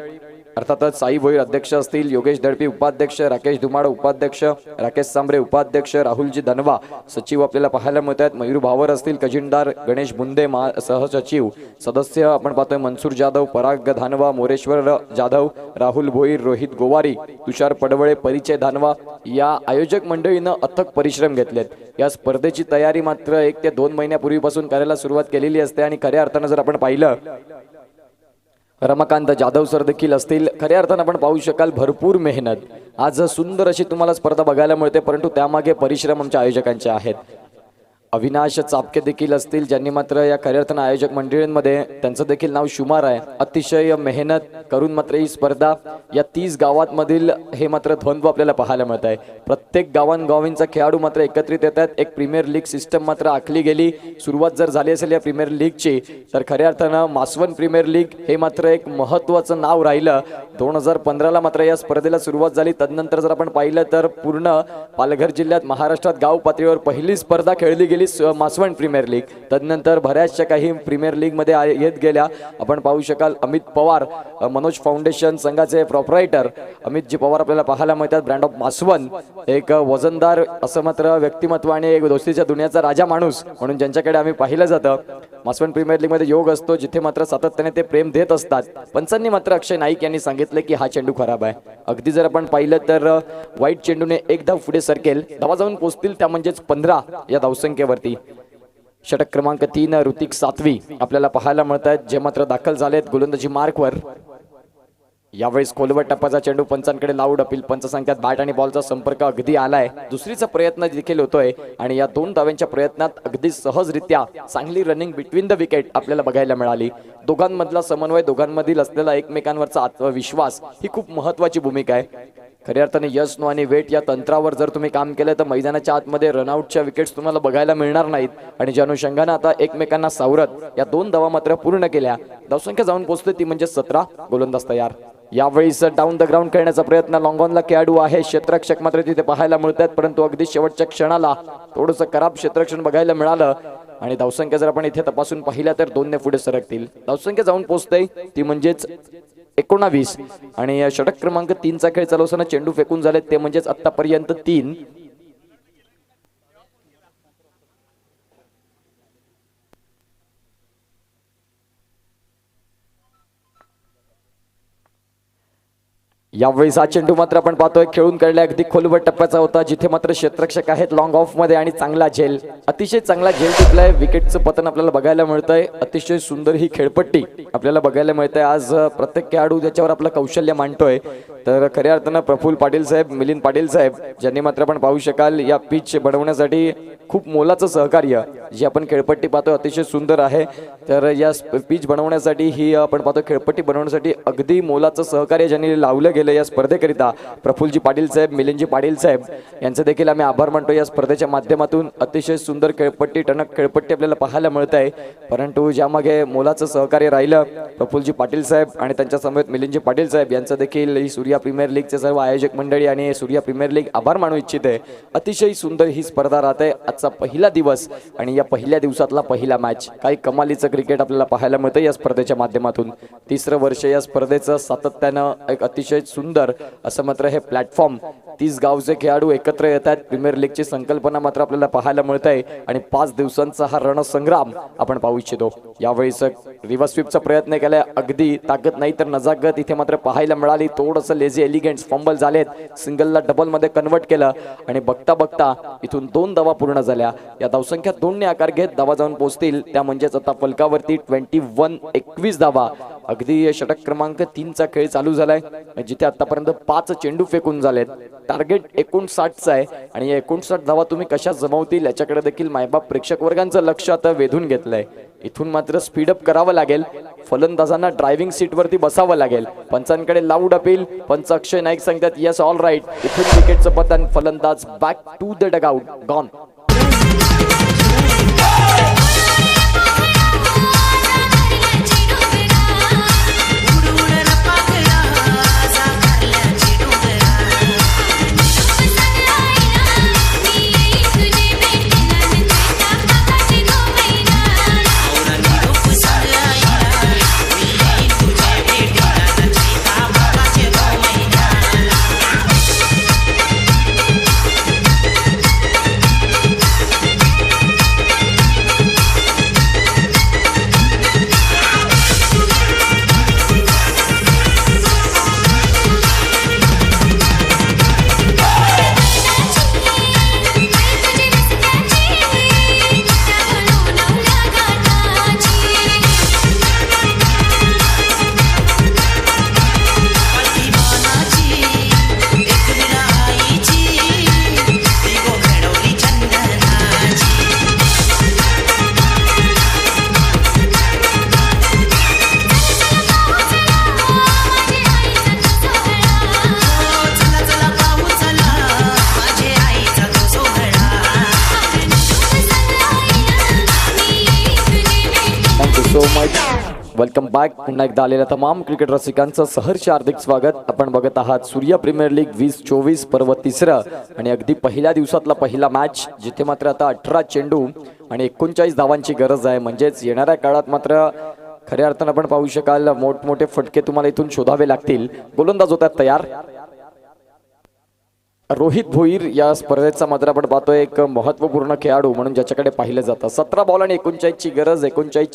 Speaker 6: अर्थातच साई भोईर अध्यक्ष असतील, योगेश दळपी उपाध्यक्ष, राकेश धुमाड उपाध्यक्ष, राकेश सांबरे उपाध्यक्ष, राहुलजी धनवा सचिव आपल्याला पाहायला मिळत आहेत. मयूर भावर असतील खजिनदार, गणेश बुंदे सहसचिव, सदस्य आपण पाहतोय मनसूर जाधव, पराग धानवा, मोरेश्वर जाधव, राहुल भोईर, रोहित गोवारी, तुषार पडवळे, परिचय धानवा. या आयोजक मंडळीनं अथक परिश्रम घेतलेत. या स्पर्धेची तयारी मात्र 1 ते 2 महिन्यापूर्वीपासून करायला सुरुवात केलेली असते आणि खऱ्या अर्थानं जर आपण पाहिलं रमाकांत जाधव सर देखील असतील. खऱ्या अर्थानं आपण पाहू शकाल भरपूर मेहनत. आज सुंदर अशी तुम्हाला स्पर्धा बघायला मिळते, परंतु त्यामागे परिश्रम आमच्या आयोजकांचे आहेत. अविनाश चापके देखील असतील ज्यांनी मात्र या खऱ्या अर्थानं आयोजक मंडळींमध्ये त्यांचं देखील नाव शुमार आहे. अतिशय मेहनत करून मात्र ही स्पर्धा या 30 गावांमधील हे मात्र द्वंद्व आपल्याला पाहायला मिळत आहे. प्रत्येक गावांचा खेळाडू मात्र एकत्रित येतात. एक प्रीमियर लीग सिस्टम मात्र आखली गेली. सुरुवात जर झाली असेल या प्रीमियर लीगची तर खऱ्या अर्थानं मासवण प्रीमियर लीग हे मात्र एक महत्त्वाचं नाव राहिलं. 2015ला मात्र या स्पर्धेला सुरुवात झाली. तदनंतर जर आपण पाहिलं तर पूर्ण पालघर जिल्ह्यात महाराष्ट्रात गाव पातळीवर पहिली स्पर्धा खेळली गेली मासवण प्रीमियर लीग. तदनंतर बऱ्याचशा काही प्रीमियर लीग मध्ये येत गेल्या. आपण पाहू शकाल अमित पवार मनोज फाउंडेशन संघाचे प्रोप्रायटर अमितजी पवार आपल्याला पाहायला मिळतात. ब्रँड ऑफ मासवण एक वजनदार असं मात्र व्यक्तिमत्व आणि एक दोस्तीच्या दुनियाचा राजा माणूस म्हणून ज्यांच्याकडे आम्ही पाहिलं जातं. मासवण प्रीमियर लीग मध्ये योग असतो जिथे मात्र सातत्याने ते प्रेम देत असतात. पंचांनी मात्र अक्षय नाईक यांनी सांगितले की हा चेंडू खराब आहे. अगदी जर आपण पाहिलं तर वाईट चेंडूने एक धाव पुढे सरकेल. धावा जाऊन पोहोचतील त्या म्हणजेच 15 या धावसंख्येवरती. षटक क्रमांक 3 ऋतिक सातवी आपल्याला पाहायला मिळत आहेत जे मात्र दाखल झालेत गोलंदाजी मार्कवर. यावेळेस खोलवट टप्प्याचा चेंडू पंचांकडे लाऊड अपील. पंच सांगतात बॅट आणि बॉलचा संपर्क अगदी आलाय. दुसरीचा प्रयत्न देखील होतोय आणि या 2 धाव्यांच्या प्रयत्नात अगदी सहजरित्या चांगली रनिंग बिटवीन द विकेट आपल्याला बघायला मिळाली. दोघांमधला समन्वय, दोघांमधील असलेला एकमेकांवरचा आत्मविश्वास ही खूप महत्वाची भूमिका आहे. खऱ्या अर्थाने यस नो आणि वेट या तंत्रावर जर तुम्ही काम केलं तर मैदानाच्या आतमध्ये रनआउटच्या विकेट्स तुम्हाला बघायला मिळणार नाहीत. आणि ज्या अनुषंगानं आता एकमेकांना सावरत या 2 धावा मात्र पूर्ण केल्या. धावसंख्या जाऊन पोहोचते ती म्हणजे 17. गोलंदाज तयार. यावेळी डाऊन द ग्राउंड खेळण्याचा प्रयत्न लॉंगॉनला खेळाडू आहे. क्षेत्ररक्षक मात्र तिथे पाहायला मिळतात परंतु अगदी शेवटच्या क्षणाला थोडंसं खराब क्षेत्ररक्षण बघायला मिळालं आणि धावसंख्या जर आपण इथे तपासून पाहिल्या तर 2 ने पुढे सरकतील. धावसंख्या जाऊन पोहोचते ती म्हणजेच 19 आणि षटक क्रमांक 3 चा खेळ चालू असताना चेंडू फेकून झाले ते म्हणजेच आतापर्यंत 3. यावेळी हा चेंडू मात्र आपण पाहतोय खेळून काढला. अगदी खोलवर टप्प्याचा होता जिथे मात्र क्षेत्ररक्षक आहेत लॉंग ऑफ मध्ये आणि चांगला झेल, अतिशय चांगला झेल टिकलाय. विकेटचं पतन आपल्याला बघायला मिळतंय. अतिशय सुंदर ही खेळपट्टी आपल्याला बघायला मिळते. आज प्रत्येक खेळाडू ज्याच्यावर आपलं कौशल्य मांडतोय तर खऱ्या अर्थानं प्रफुल्ल पाटील साहेब, मिलिंद पाटील साहेब ज्यांनी मात्र आपण पाहू शकाल या पिच बनवण्यासाठी खूप मोलाचं सहकार्य, जी आपण खेळपट्टी पाहतो अतिशय सुंदर आहे. तर या पिच बनवण्यासाठी ही आपण पाहतो खेळपट्टी बनवण्यासाठी अगदी मोलाचं सहकार्य ज्यांनी लावलं गेलं या स्पर्धेकरिता प्रफुल्लजी पाटील साहेब, मिलिंदजी पाटील साहेब यांचे देखील आम्ही आभार मानतो. या स्पर्धेच्या माध्यमातून अतिशय सुंदर खेळपट्टी, टणक खेळपट्टी आपल्याला पाहायला मिळत आहे. परंतु ज्यामागे मोलाचं सहकार्य राहिलं प्रफुल्लजी पाटील साहेब आणि त्यांच्या समवेत मिलिंदजी पाटील साहेब यांचं देखील ही सूर्या प्रीमियर लीगचे सर्व आयोजक मंडळी आणि सूर्या प्रीमियर लीग आभार मानू इच्छिते. अतिशय सुंदर ही स्पर्धा राहते. आजचा पहिला दिवस आणि या पहिल्या दिवसातला पहिला मॅच. काही कमालीचं क्रिकेट आपल्याला पाहायला मिळतं या स्पर्धेच्या माध्यमातून. 3रं वर्ष या स्पर्धेचं सातत्यानं एक अतिशय सुंदर असं मात्र हे प्लॅटफॉर्म 31 गावचे खेळाडू एकत्र येत आहेत. प्रीमियर लीगची संकल्पना मात्र आपल्याला पाहायला मिळत आहे आणि 5 दिवसांचा हा रणसंग्राम आपण पाहू इच्छितो. यावेळीच रिव्हर्स स्वीपचा प्रयत्न केलाय, अगदी ताकद नाही तर नजाकत इथे मात्र पाहायला मिळाली. थोडंसं लेझी एलिगंट्स फंबल झालेत, सिंगलला डबल मध्ये कन्वर्ट केलं आणि बघता बघता इथून 2 धावा पूर्ण झाल्या. या धावसंख्या 2 ने आकार घेत धावा जाऊन पोहोचतील त्या म्हणजेच आता फलकावरती 21 धावा. अगदी षटक क्रमांक 3 चा खेळ चालू झालाय जिथे आतापर्यंत 5 चेंडू फेकून झालेत. टार्गेट 59 आहे आणि 59 धावा तुम्ही कशा जमवतील याच्याकडे देखील मायबाप प्रेक्षक वर्गांचं लक्ष आता वेधून घेतलंय. इथून मात्र स्पीडअप करावं लागेल, फलंदाजांना ड्रायव्हिंग सीट वरती बसावं लागेल. पंचांकडे लाऊड अपील. पंच अक्षय नाईक सांगतात येस ऑल राईट. इथून विकेटचं पतन, फलंदाज back to the dugout, gone. So much. Welcome back. पुन्हा एकदा आलेल्या तमाम क्रिकेट रसिकांचं सहर्ष हार्दिक स्वागत. आपण बघत आहात सूर्या प्रीमियर लीग 2024 पर्व 3 आणि अगदी पहिल्या दिवसातला पहिला मॅच जिथे मात्र आता 18 चेंडू आणि 39 धावांची गरज आहे. म्हणजेच येणाऱ्या काळात मात्र खऱ्या अर्थानं आपण पाहू शकाल मोठमोठे फटके तुम्हाला इथून शोधावे लागतील. गोलंदाज होतात तयार. रोहित भोईर या स्पर्धेचा मात्र आपण पाहतोय एक महत्वपूर्ण खेळाडू म्हणून ज्याच्याकडे पाहिलं जातं. 17 बॉल आणि 39ची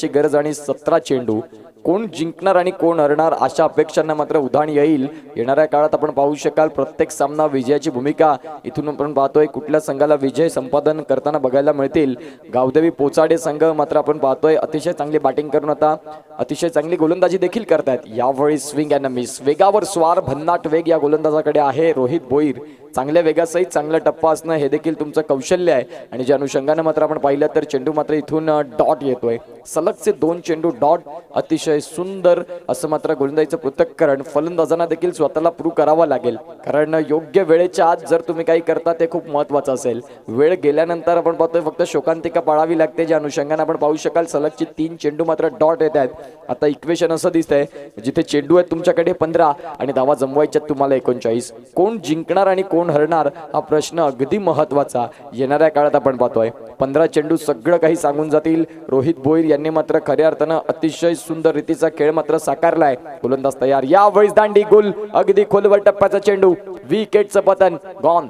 Speaker 6: गरज आणि 17 चेंडू. कोण जिंकणार आणि कोण हरणार अशा अपेक्षांना मात्र उधाण येईल. येणाऱ्या काळात आपण पाहू शकाल प्रत्येक सामना विजयाची भूमिका इथून आपण पाहतोय कुठल्या संघाला विजय संपादन करताना बघायला मिळतील. गावदेवी पोचाडे संघ मात्र आपण पाहतोय अतिशय चांगली बॅटिंग करून आता अतिशय चांगली गोलंदाजी देखील करतायत. यावेळी स्विंग अँड मिस, वेगावर स्वार, भन्नाट वेग या गोलंदाजाकडे आहे. रोहित भोईर चांगल्या वेगासहित चांगला टप्पा असणं हे देखील तुमचं कौशल्य आहे आणि ज्या अनुषंगाने मात्र आपण पाहिलं तर चेंडू मात्र इथून डॉट येतोय. सलगचे 2 चेंडू डॉट, अतिशय सुंदर असं मात्र गोलंदाजीचं पृथक्करण. फलंदाजांना देखील स्वतःला प्रूव्ह करावं लागेल कारण योग्य वेळेच्या आत जर तुम्ही काही करता ते खूप महत्वाचं असेल. वेळ गेल्यानंतर आपण पाहतोय फक्त शोकांतिका पाळावी लागते. ज्या अनुषंगाने आपण पाहू शकाल सलगची 3 चेंडू मात्र डॉट येत आहेत. आता इक्वेशन असं दिसतंय जिथे चेंडू आहेत तुमच्याकडे 15 आणि धावा जमवायच्यात तुम्हाला 39. कोण जिंकणार आणि कोण हरणार हा प्रश्न अगदी महत्वाचा येणाऱ्या काळात आपण पाहतोय. 15 चेंडू सगळं काही सांगून जातील. रोहित भोईर यांनी मात्र खऱ्या अर्थानं अतिशय सुंदर रीतीचा खेळ मात्र साकारलाय. गोलंदाज तयार. यावेळी दांडी गोल, अगदी खोलवर टप्प्याचा चेंडू, विकेटचं पतन, गॉन.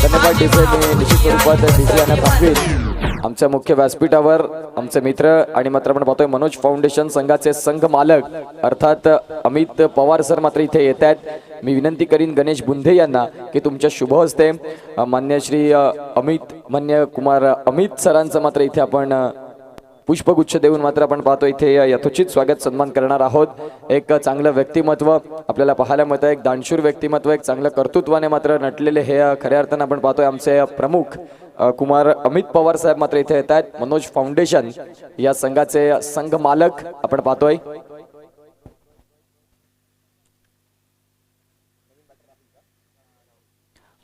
Speaker 6: धन्यवाद निश्चित स्वरूपात आमच्या मुख्य व्यासपीठावर आमचे मित्र आणि मात्र आपण पाहतोय मनोज फाउंडेशन संघाचे संघ मालक अर्थात अमित पवार सर मात्र इथे येत आहेत. मी विनंती करीन गणेश बुंधे यांना की तुमच्या शुभ हस्ते मान्य श्री मान्य कुमार अमित सरांचं मात्र इथे आपण पुष्पगुच्छ देऊन मात्र आपण पाहतो इथे यथोचित स्वागत सन्मान करणार आहोत. एक चांगलं व्यक्तिमत्व आपल्याला पाहायला मिळतं, एक दानशूर व्यक्तिमत्व, एक चांगलं कर्तृत्वाने मात्र नटलेले हे खऱ्या अर्थानं आपण पाहतोय आमचे प्रमुख कुमार अमित पवार साहेब मात्र इथे येत आहेत. मनोज फाउंडेशन या संघाचे संघ मालक आपण पाहतोय.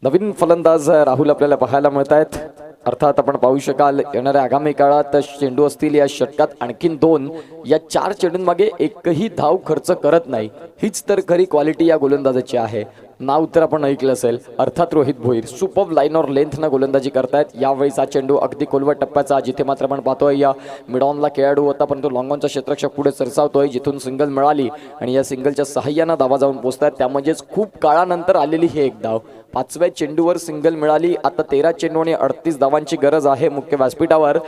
Speaker 6: नवीन फलंदाज राहुल आपल्याला पाहायला मिळत आहेत. अर्थात आपण पाहू शकाल येणाऱ्या आगामी काळात चेंडू असतील या षटकात आणखीन 2 या 4 चेंडूंमागे एकही धाव खर्च करत नाही. हीच तर खरी क्वालिटी या गोलंदाजाची आहे. नाव तर आपण ऐकलं असेल, अर्थात रोहित भोईर सुपर लाईनवर लेंथनं गोलंदाजी करतायत. यावेळीचा चेंडू अगदी खोलवर टप्प्याचा, जिथे मात्र आपण पाहतोय या मिडॉनला खेळाडू होता, परंतु लॉंगॉनचा क्षेत्ररक्षक पुढे सरसावतोय, जिथून सिंगल मिळाली आणि या सिंगलच्या सहाय्यानं धावा जाऊन पोहोचतात. त्यामध्येच खूप काळानंतर आलेली ही एक धाव. 5व्या चेंडूवर सिंगल मिळाली. आता 13 चेंडू आणि 38 धावांची गरज आहे मुख्य व्यासपीठावर.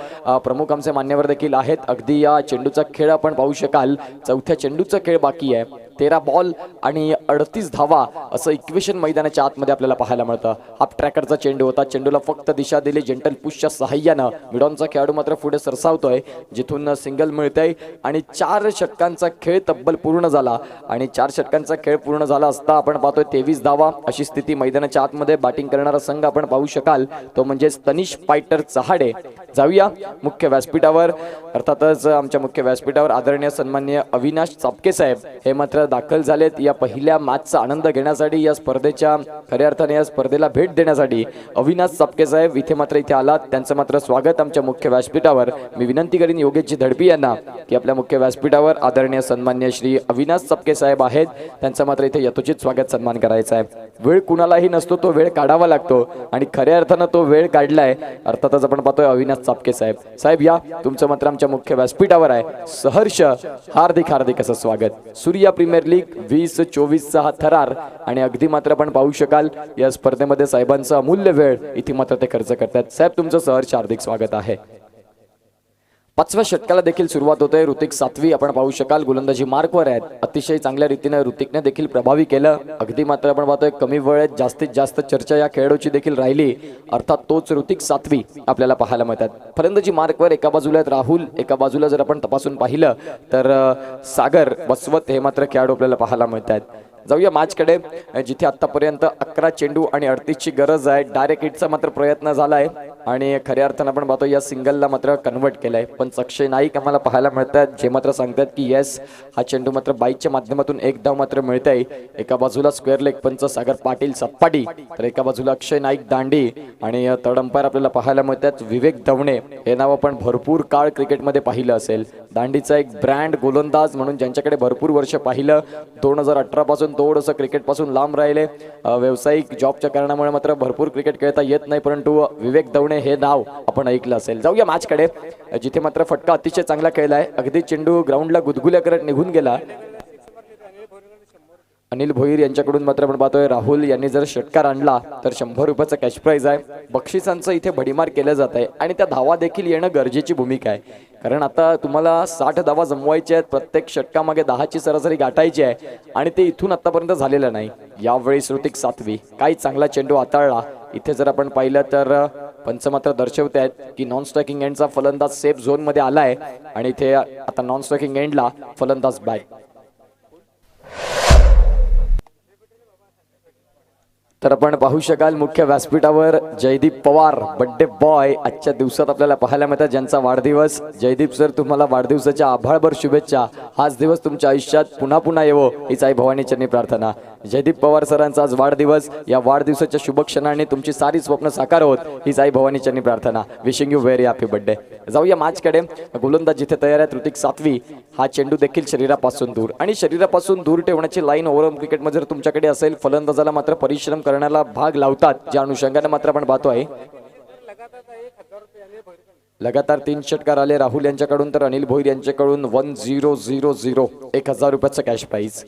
Speaker 6: प्रमुख आमचे मान्यवर देखील आहेत. अगदी या चेंडूचा खेळ आपण पाहू शकाल. 4थ्या चेंडूचा खेळ बाकी आहे. 13 बॉल आणि 38 धावा असं इक्वेशन मैदानाच्या आतमध्ये आपल्याला पाहायला मिळतं. हाफ ट्रॅकरचा चेंडू होता. चेंडूला फक्त दिशा दिली जेंटल पुशच्या सहाय्यानं. मिडॉनचा खेळाडू मात्र पुढे सरसावतोय, जिथून सिंगल मिळतंय आणि 4 षटकांचा खेळ तब्बल पूर्ण झाला. आणि 4 षटकांचा खेळ पूर्ण झाला असता आपण पाहतोय 23 धावा अशी स्थिती मैदानाच्या आतमध्ये. बॅटिंग करणारा संघ आपण पाहू शकाल तो म्हणजे तनिष फायटर चहाडे. जाऊया मुख्य व्यासपीठावर. अर्थातच आमच्या मुख्य व्यासपीठावर आदरणीय सन्माननीय अविनाश चापके साहेब हे मात्र दाखल झालेत या पहिल्या मॅचचा आनंद घेण्यासाठी, या स्पर्धेच्या खऱ्या अर्थाने या स्पर्धेला भेट देण्यासाठी. अविनाश चापके साहेब इथे आलात, त्यांचं मात्र स्वागत आमच्या मुख्य व्यासपीठावर. मी विनंती करीन योगेशजी धडपी यांना की आपल्या मुख्य व्यासपीठावर आदरणीय सन्माननीय श्री अविनाश चापके साहेब आहेत, त्यांचं मात्र इथे यथोचित स्वागत सन्मान करायचा आहे. वेळ कुणालाही नसतो, तो वेळ काढावा लागतो आणि खऱ्या अर्थानं तो वेळ काढलाय. अर्थातच आपण पाहतोय अविनाश चापके साहेब. साहेब या, तुमचं मात्र आमच्या मुख्य व्यासपीठावर आहे. सहर्ष हार्दिक हार्दिक असं स्वागत. सूर्या प्रीमियर लीग 2024चा हा थरार आणि अगदी मात्र आपण पाहू शकाल या स्पर्धेमध्ये साहेबांचा अमूल्य वेळ इथे मात्र ते खर्च करतात. साहेब तुमचं सहर्ष हार्दिक स्वागत आहे. 5व्या षटकाला देखील सुरुवात होते. ऋतिक सातवी आपण पाहू शकाल गोलंदाजी मार्कवर आहेत. अतिशय चांगल्या रीतीने ऋतिकने देखील प्रभावी केलं. अगदी मात्र आपण पाहतोय कमी वेळेत जास्तीत जास्त चर्चा या खेळाडूची देखील राहिली. अर्थात तोच ऋतिक सातवी आपल्याला पाहायला मिळतात. फलंदाजी मार्कवर एका बाजूला आहेत राहुल, एका बाजूला जर आपण तपासून पाहिलं तर सागर बसवत हे मात्र खेळाडू आपल्याला पाहायला मिळतात. जाऊया मॅचकडे, जिथे आतापर्यंत 11 चेंडू आणि 38ची गरज आहे. डायरेक्ट हिटचा मात्र प्रयत्न झालाय आणि खऱ्या अर्थानं आपण पाहतो या सिंगलला मात्र कन्वर्ट केलंय. पण अक्षय नाईक आम्हाला पाहायला मिळतात जे मात्र सांगतात की येस हा चेंडू मात्र बाईकच्या माध्यमातून एक धाव मात्र मिळतंय. एका बाजूला स्क्वेअर लेग पंच सागर पाटील सप्पाटी, तर एका बाजूला अक्षय नाईक दांडी आणि तड अंपायर आपल्याला पाहायला मिळतात विवेक दवणे. हे नाव आपण भरपूर काळ क्रिकेटमध्ये पाहिलं असेल. दांडीचा एक ब्रँड गोलंदाज म्हणून ज्यांच्याकडे भरपूर वर्ष पाहिलं. 2018 पासून थोडंसं क्रिकेट पासून लांब राहिले. व्यावसायिक जॉबच्या कारणामुळे मात्र भरपूर क्रिकेट खेळता येत नाही, परंतु विवेक दवणे हे नाव आपण ऐकलं असेल. जाऊया मॅचकडे, जिथे मात्र फटका अतिशय चांगला खेळलाय. अगदी चेंडू ग्राउंडला गुदगुल्या करत निघून गेला. अनिल भोईर यांच्याकडून मात्र आपण पाहतोय राहुल यांनी जर षटकार आणला तर 100 रुपयाचा कॅश प्राइज आहे. बक्षिसांचं इथे भडीमार केलं जात आहे आणि त्या धावा देखील येणं गरजेची भूमिका आहे. कारण आता तुम्हाला 60 धावा जमवायचे आहेत. प्रत्येक षटकामागे 10ची सरासरी गाठायची आहे आणि ते इथून आतापर्यंत झालेलं नाही. यावेळी ऋतिक सातवी काही चांगला चेंडू हाताळला. इथे जर आपण पाहिलं तर पंच मात्र दर्शवत आहेत की नॉन स्ट्रायकिंग एंडचा फलंदाज सेफ झोन मध्ये आलाय आणि इथे आता नॉन स्ट्रायकिंग एंडला फलंदाज बॅट. तर आपण पाहू शकाल मुख्य व्यासपीठावर जयदीप पवार बड्डे बॉय आजच्या दिवसात आपल्याला पाहायला मिळतात, ज्यांचा वाढदिवस. जयदीप सर तुम्हाला वाढदिवसाच्या आभाळभर शुभेच्छा. हाच दिवस तुमच्या आयुष्यात पुन्हा पुन्हा येवो हीच आई भवानी चरणी प्रार्थना. जयदीप पवार सरांचा आज वाढदिवस. या वाढदिवसाच्या शुभ क्षणाने तुमची सारी स्वप्न साकार होत हीच आई भवानी चरणी प्रार्थना. Wishing you very happy birthday. जाऊया मॅचकडे. गोलंदाज जिथे तयार आहेत ऋतिक सातवी. हा चेंडू देखील शरीरापासून दूर आणि शरीरापासून दूर ठेवण्याची लाईन ओव्हरऑल क्रिकेटमध्ये जर तुमच्याकडे असेल, फलंदाजाला मात्र परिश्रम करण्याला भाग लावतात. ज्या अनुषंगाने मात्र आपण पाहतोय लगातार 3 षटकार आले राहुल यांच्याकडून तर अनिल भोईर यांच्याकडून 1000 1000 रुपयाचा कॅश प्राइज.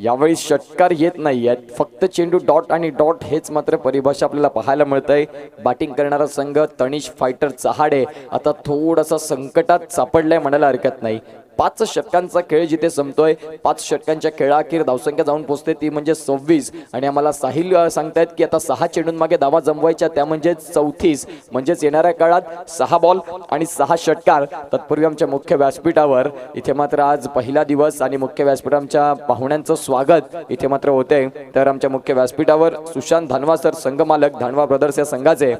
Speaker 6: यावेळी षटकार येत नाही आहेत, फक्त चेंडू डॉट आणि डॉट हेच मात्र परिभाषा आपल्याला पाहायला मिळतंय. बॅटिंग करणारा संघ तनिष फायटर चहाडे आता थोडासा संकटात सापडलाय म्हणायला हरकत नाही. 5 षटकांचा खेळ जिथे संपतोय, 5 षटकांच्या खेळाखेर धावसंख्या जाऊन पोहोचते ती म्हणजे 26 आणि आम्हाला साहिल सांगतायत की आता 6 चेंडूंमागे धावा जमवायच्या, त्या म्हणजे 34. म्हणजेच येणाऱ्या काळात 6 बॉल आणि 6 षटकार. तत्पूर्वी आमच्या मुख्य व्यासपीठावर इथे मात्र आज पहिला दिवस आणि मुख्य व्यासपीठाच्या पाहुण्यांचं स्वागत इथे मात्र होते. तर आमच्या मुख्य व्यासपीठावर सुशांत धानवा सर, संघमालक धानवा ब्रदर्स या संघाचे,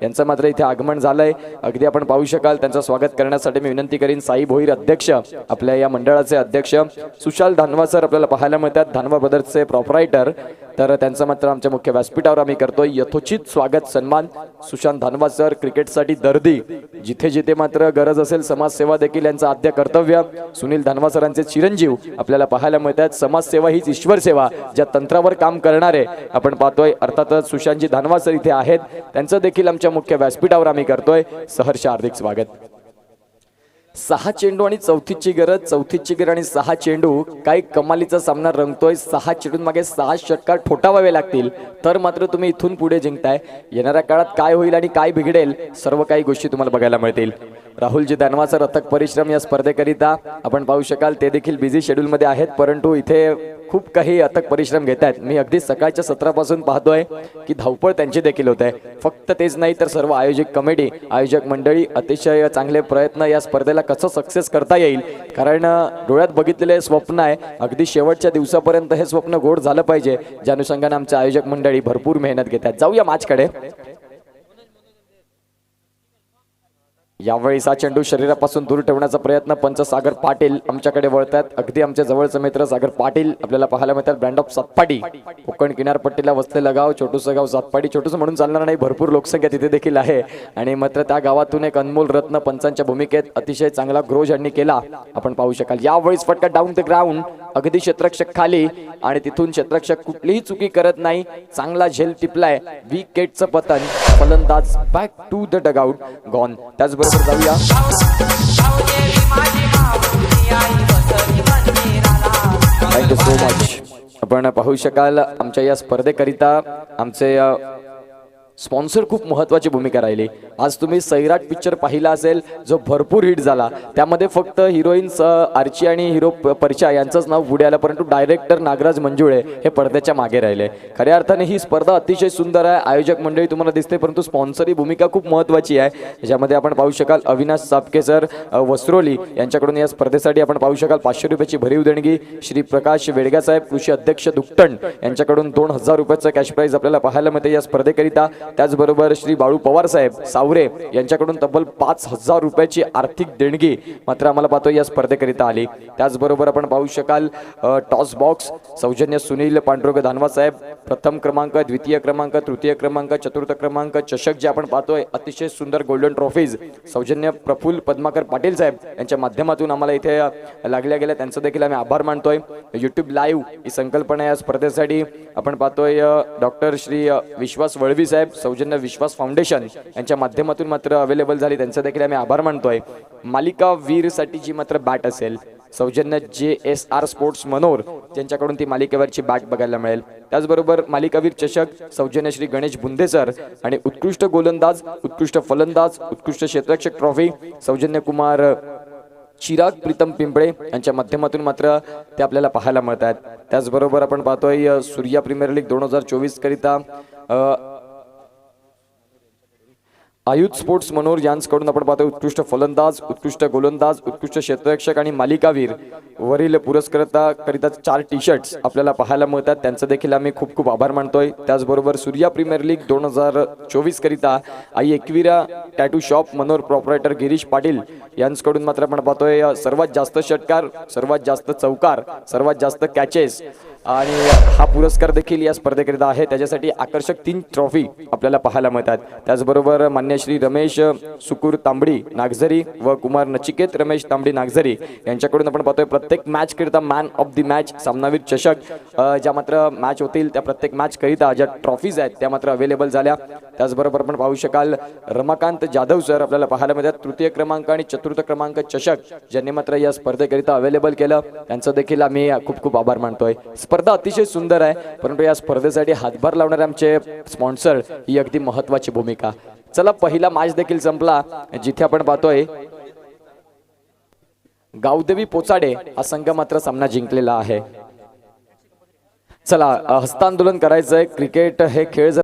Speaker 6: यांचं मात्र इथे आगमन झालंय. अगदी आपण पाहू शकाल त्यांचं स्वागत करण्यासाठी मी विनंती करीन साई भोईर अध्यक्ष आपल्या या मंडळाचे अध्यक्ष सुशाल धानवा सर आपल्याला पाहायला मिळतात, धानवा ब्रदर्सचे प्रॉपरायटर. तर त्यांचं मात्र आमच्या मुख्य व्यासपीठावर आम्ही करतोय यथोचित स्वागत सन्मान. सुशांत धानवा सर क्रिकेटसाठी दर्दी, जिथे जिथे मात्र गरज असेल समाजसेवा देखील यांचं आद्य कर्तव्य. सुनील धानवा सरांचे चिरंजीव आपल्याला पाहायला मिळतात. समाजसेवा हीच ईश्वर सेवा, ज्या तंत्रावर काम करणारे आपण पाहतोय. अर्थातच सुशांतजी धानवा सर इथे आहेत, त्यांचं देखील आमच्या मुख्य व्यासपीठावर आम्ही करतोय सहर्ष हार्दिक स्वागत. 6 चेंडू आणि चौथीची गरज, चौथीची गरज आणि 6 चेंडू, काय कमालीचा सामना रंगतोय. 6 चेंडूंमागे 6 षटकार ठोठावावे लागतील तर मात्र तुम्ही इथून पुढे जिंकताय. येणाऱ्या काळात काय होईल आणि काय बिघडेल सर्व काही गोष्टी तुम्हाला बघायला मिळतील. राहुलजी दानवाचा अथक परिश्रम या स्पर्धेकरिता आपण पाहू शकाल. ते देखील बिझी शेड्यूलमध्ये आहेत, परंतु इथे खूप काही अथक परिश्रम घेत आहेत. मी अगदी सकाळच्या सत्रापासून पाहतोय की धावपळ त्यांची देखील होत आहे. फक्त तेच नाही तर सर्व आयोजक कमिटी, आयोजक मंडळी अतिशय चांगले प्रयत्न या स्पर्धेला कसं सक्सेस करता येईल, कारण डोळ्यात बघितलेले स्वप्न आहे. अगदी शेवटच्या दिवसापर्यंत हे स्वप्न गोड झालं पाहिजे. ज्या अनुषंगाने आमच्या आयोजक मंडळी भरपूर मेहनत घेत आहेत. जाऊया मॅचकडे. यावेळी 6 चेंडू शरीरापासून दूर ठेवण्याचा प्रयत्न पंच सागर पाटील आमच्याकडे वळतात. अगदी आमचे जवळचे मित्र सागर पाटील आपल्याला पाहायला मिळतात. ब्रँड ऑफ सातपाडी, कोकण किनारपट्टीला वसलेलं गाव, छोटूसं गाव सातपाडी. छोटूसं म्हणून चालणार नाही, भरपूर लोकसंख्या तिथे देखील आहे. आणि मात्र त्या गावातून एक अनमोल रत्न पंचांच्या भूमिकेत अतिशय चांगला ग्रो ज्यांनी केला आपण पाहू शकाल. यावेळीच फटका डाऊन द ग्राउंड, अगदी क्षेत्ररक्षक खाली आणि तिथून क्षेत्ररक्षक कुठलीही चुकी करत नाही. चांगला झेल टिपलाय. विकेटचं पतन, फलंदाज back to the dugout gone. त्याचबरोबर जाऊया थँक्यू सो मच. आपण पाहू शकाल आमच्या या स्पर्धेकरिता आमचे स्पॉन्सर खूप महत्त्वाची भूमिका राहिली. आज तुम्ही सैराट पिक्चर पाहिला असेल, जो भरपूर हिट झाला. त्यामध्ये फक्त हिरोईन्स आर्ची आणि हिरो परचा यांचंच नाव पुढे आलं, परंतु डायरेक्टर नागराज मंजुळे हे पडद्याच्या मागे राहिले. खऱ्या अर्थाने ही स्पर्धा अतिशय सुंदर आहे. आयोजक मंडळी तुम्हाला दिसते, परंतु स्पॉन्सर ही भूमिका खूप महत्त्वाची आहे. ज्यामध्ये आपण पाहू शकाल अविनाश सापके सर वस्त्रोली यांच्याकडून या स्पर्धेसाठी आपण पाहू शकाल 500 रुपयाची भरीव देणगी. श्री प्रकाश वेडगा साहेब कृषी अध्यक्ष दुकटण यांच्याकडून 2000 रुपयाचं कॅश प्राइज आपल्याला पाहायला मिळते या स्पर्धेकरिता. त्याचबरोबर श्री बाळू पवार साहेब सावरे यांच्याकडून तब्बल 5000 रुपयाची आर्थिक देणगी मात्र आम्हाला पाहतो या स्पर्धेकरिता आली. त्याचबरोबर आपण पाहू शकाल टॉस बॉक्स सौजन्य सुनील पांडुरंग धानवा साहेब, प्रथम क्रमांक, द्वितीय क्रमांक, तृतीय क्रमांक, चतुर्थ क्रमांक, चषक जे आपण पाहतोय अतिशय सुंदर गोल्डन ट्रॉफीज सौजन्य प्रफुल्ल पद्माकर पाटील साहेब यांच्या माध्यमातून आम्हाला इथे लागल्या गेल्या. त्यांचं देखील आम्ही आभार मानतोय. युट्यूब लाईव्ह ही संकल्पना या स्पर्धेसाठी आपण पाहतोय डॉक्टर श्री विश्वास वळवी साहेब सौजन्य विश्वास फाउंडेशन यांच्या माध्यमातून मात्र अवेलेबल झाली. त्यांचा देखील आम्ही आभार मानतोय. मालिका वीर साठी जी मात्र बॅट असेल सौजन्य JSR स्पोर्ट्स मनोर ज्यांच्याकडून ती मालिकेवरची बॅट बघायला मिळेल. त्याचबरोबर मालिकावीर चषक सौजन्य श्री गणेश बुंदेसर आणि उत्कृष्ट गोलंदाज, उत्कृष्ट फलंदाज, उत्कृष्ट क्षेत्ररक्षक ट्रॉफी सौजन्य कुमार चिराग प्रीतम पिंपळे यांच्या माध्यमातून मात्र ते आपल्याला पाहायला मिळतात. त्याचबरोबर आपण पाहतोय सूर्या प्रीमियर लीग 2024 करिता आयुध स्पोर्ट्स मनोर यांच्याकडून आपण पाहतो उत्कृष्ट फलंदाज, उत्कृष्ट गोलंदाज, उत्कृष्ट क्षेत्ररक्षक आणि मालिकावीर वरील पुरस्कर्ता करिता 4 टी-शर्ट्स आपल्याला पाहायला मिळतात. त्यांचं देखील आम्ही खूप खूप आभार मानतोय. त्याचबरोबर सूर्या प्रीमियर लीग 2024 करिता आई एकविरा टॅटू शॉप मनोर प्रॉपरायटर गिरीश पाटील यांच्याकडून मात्र आपण पाहतोय सर्वात जास्त षटकार, सर्वात जास्त चौकार, सर्वात जास्त कॅचेस आणि हा पुरस्कार देखील या स्पर्धेकरिता आहे. त्याच्यासाठी आकर्षक 3 ट्रॉफी आपल्याला पाहायला मिळतात. त्याचबरोबर मान्य श्री रमेश सुकूर तांबडी नागझरी व कुमार नचिकेत रमेश तांबडी नागझरी यांच्याकडून आपण पाहतोय प्रत्येक मॅच करिता मॅन ऑफ द मॅच, सामनावीर चषक ज्या मात्र मॅच होतील त्या प्रत्येक मॅच करिता ज्या ट्रॉफीज आहेत त्या मात्र अवेलेबल झाल्या. त्याचबरोबर आपण पाहू शकाल रमाकांत जाधव सर आपल्याला पाहायला मिळतात. तृतीय क्रमांक आणि चतुर्थ क्रमांक चषक ज्यांनी मात्र या स्पर्धेकरिता अवेलेबल केलं त्यांचं देखील आम्ही खूप खूप आभार मानतोय. स्पर्धा अतिशय सुंदर आहे, परंतु या स्पर्धेसाठी हातभार लावणारे आमचे स्पॉन्सर ही अगदी महत्त्वाची भूमिका. चला पहिला मॅच देखील संपला जिथे आपण पाहतोय गावदेवी पोचाडे हा संघ मात्र सामना जिंकलेला आहे. चला हस्तांदोलन करायचंय. क्रिकेट हे खेळ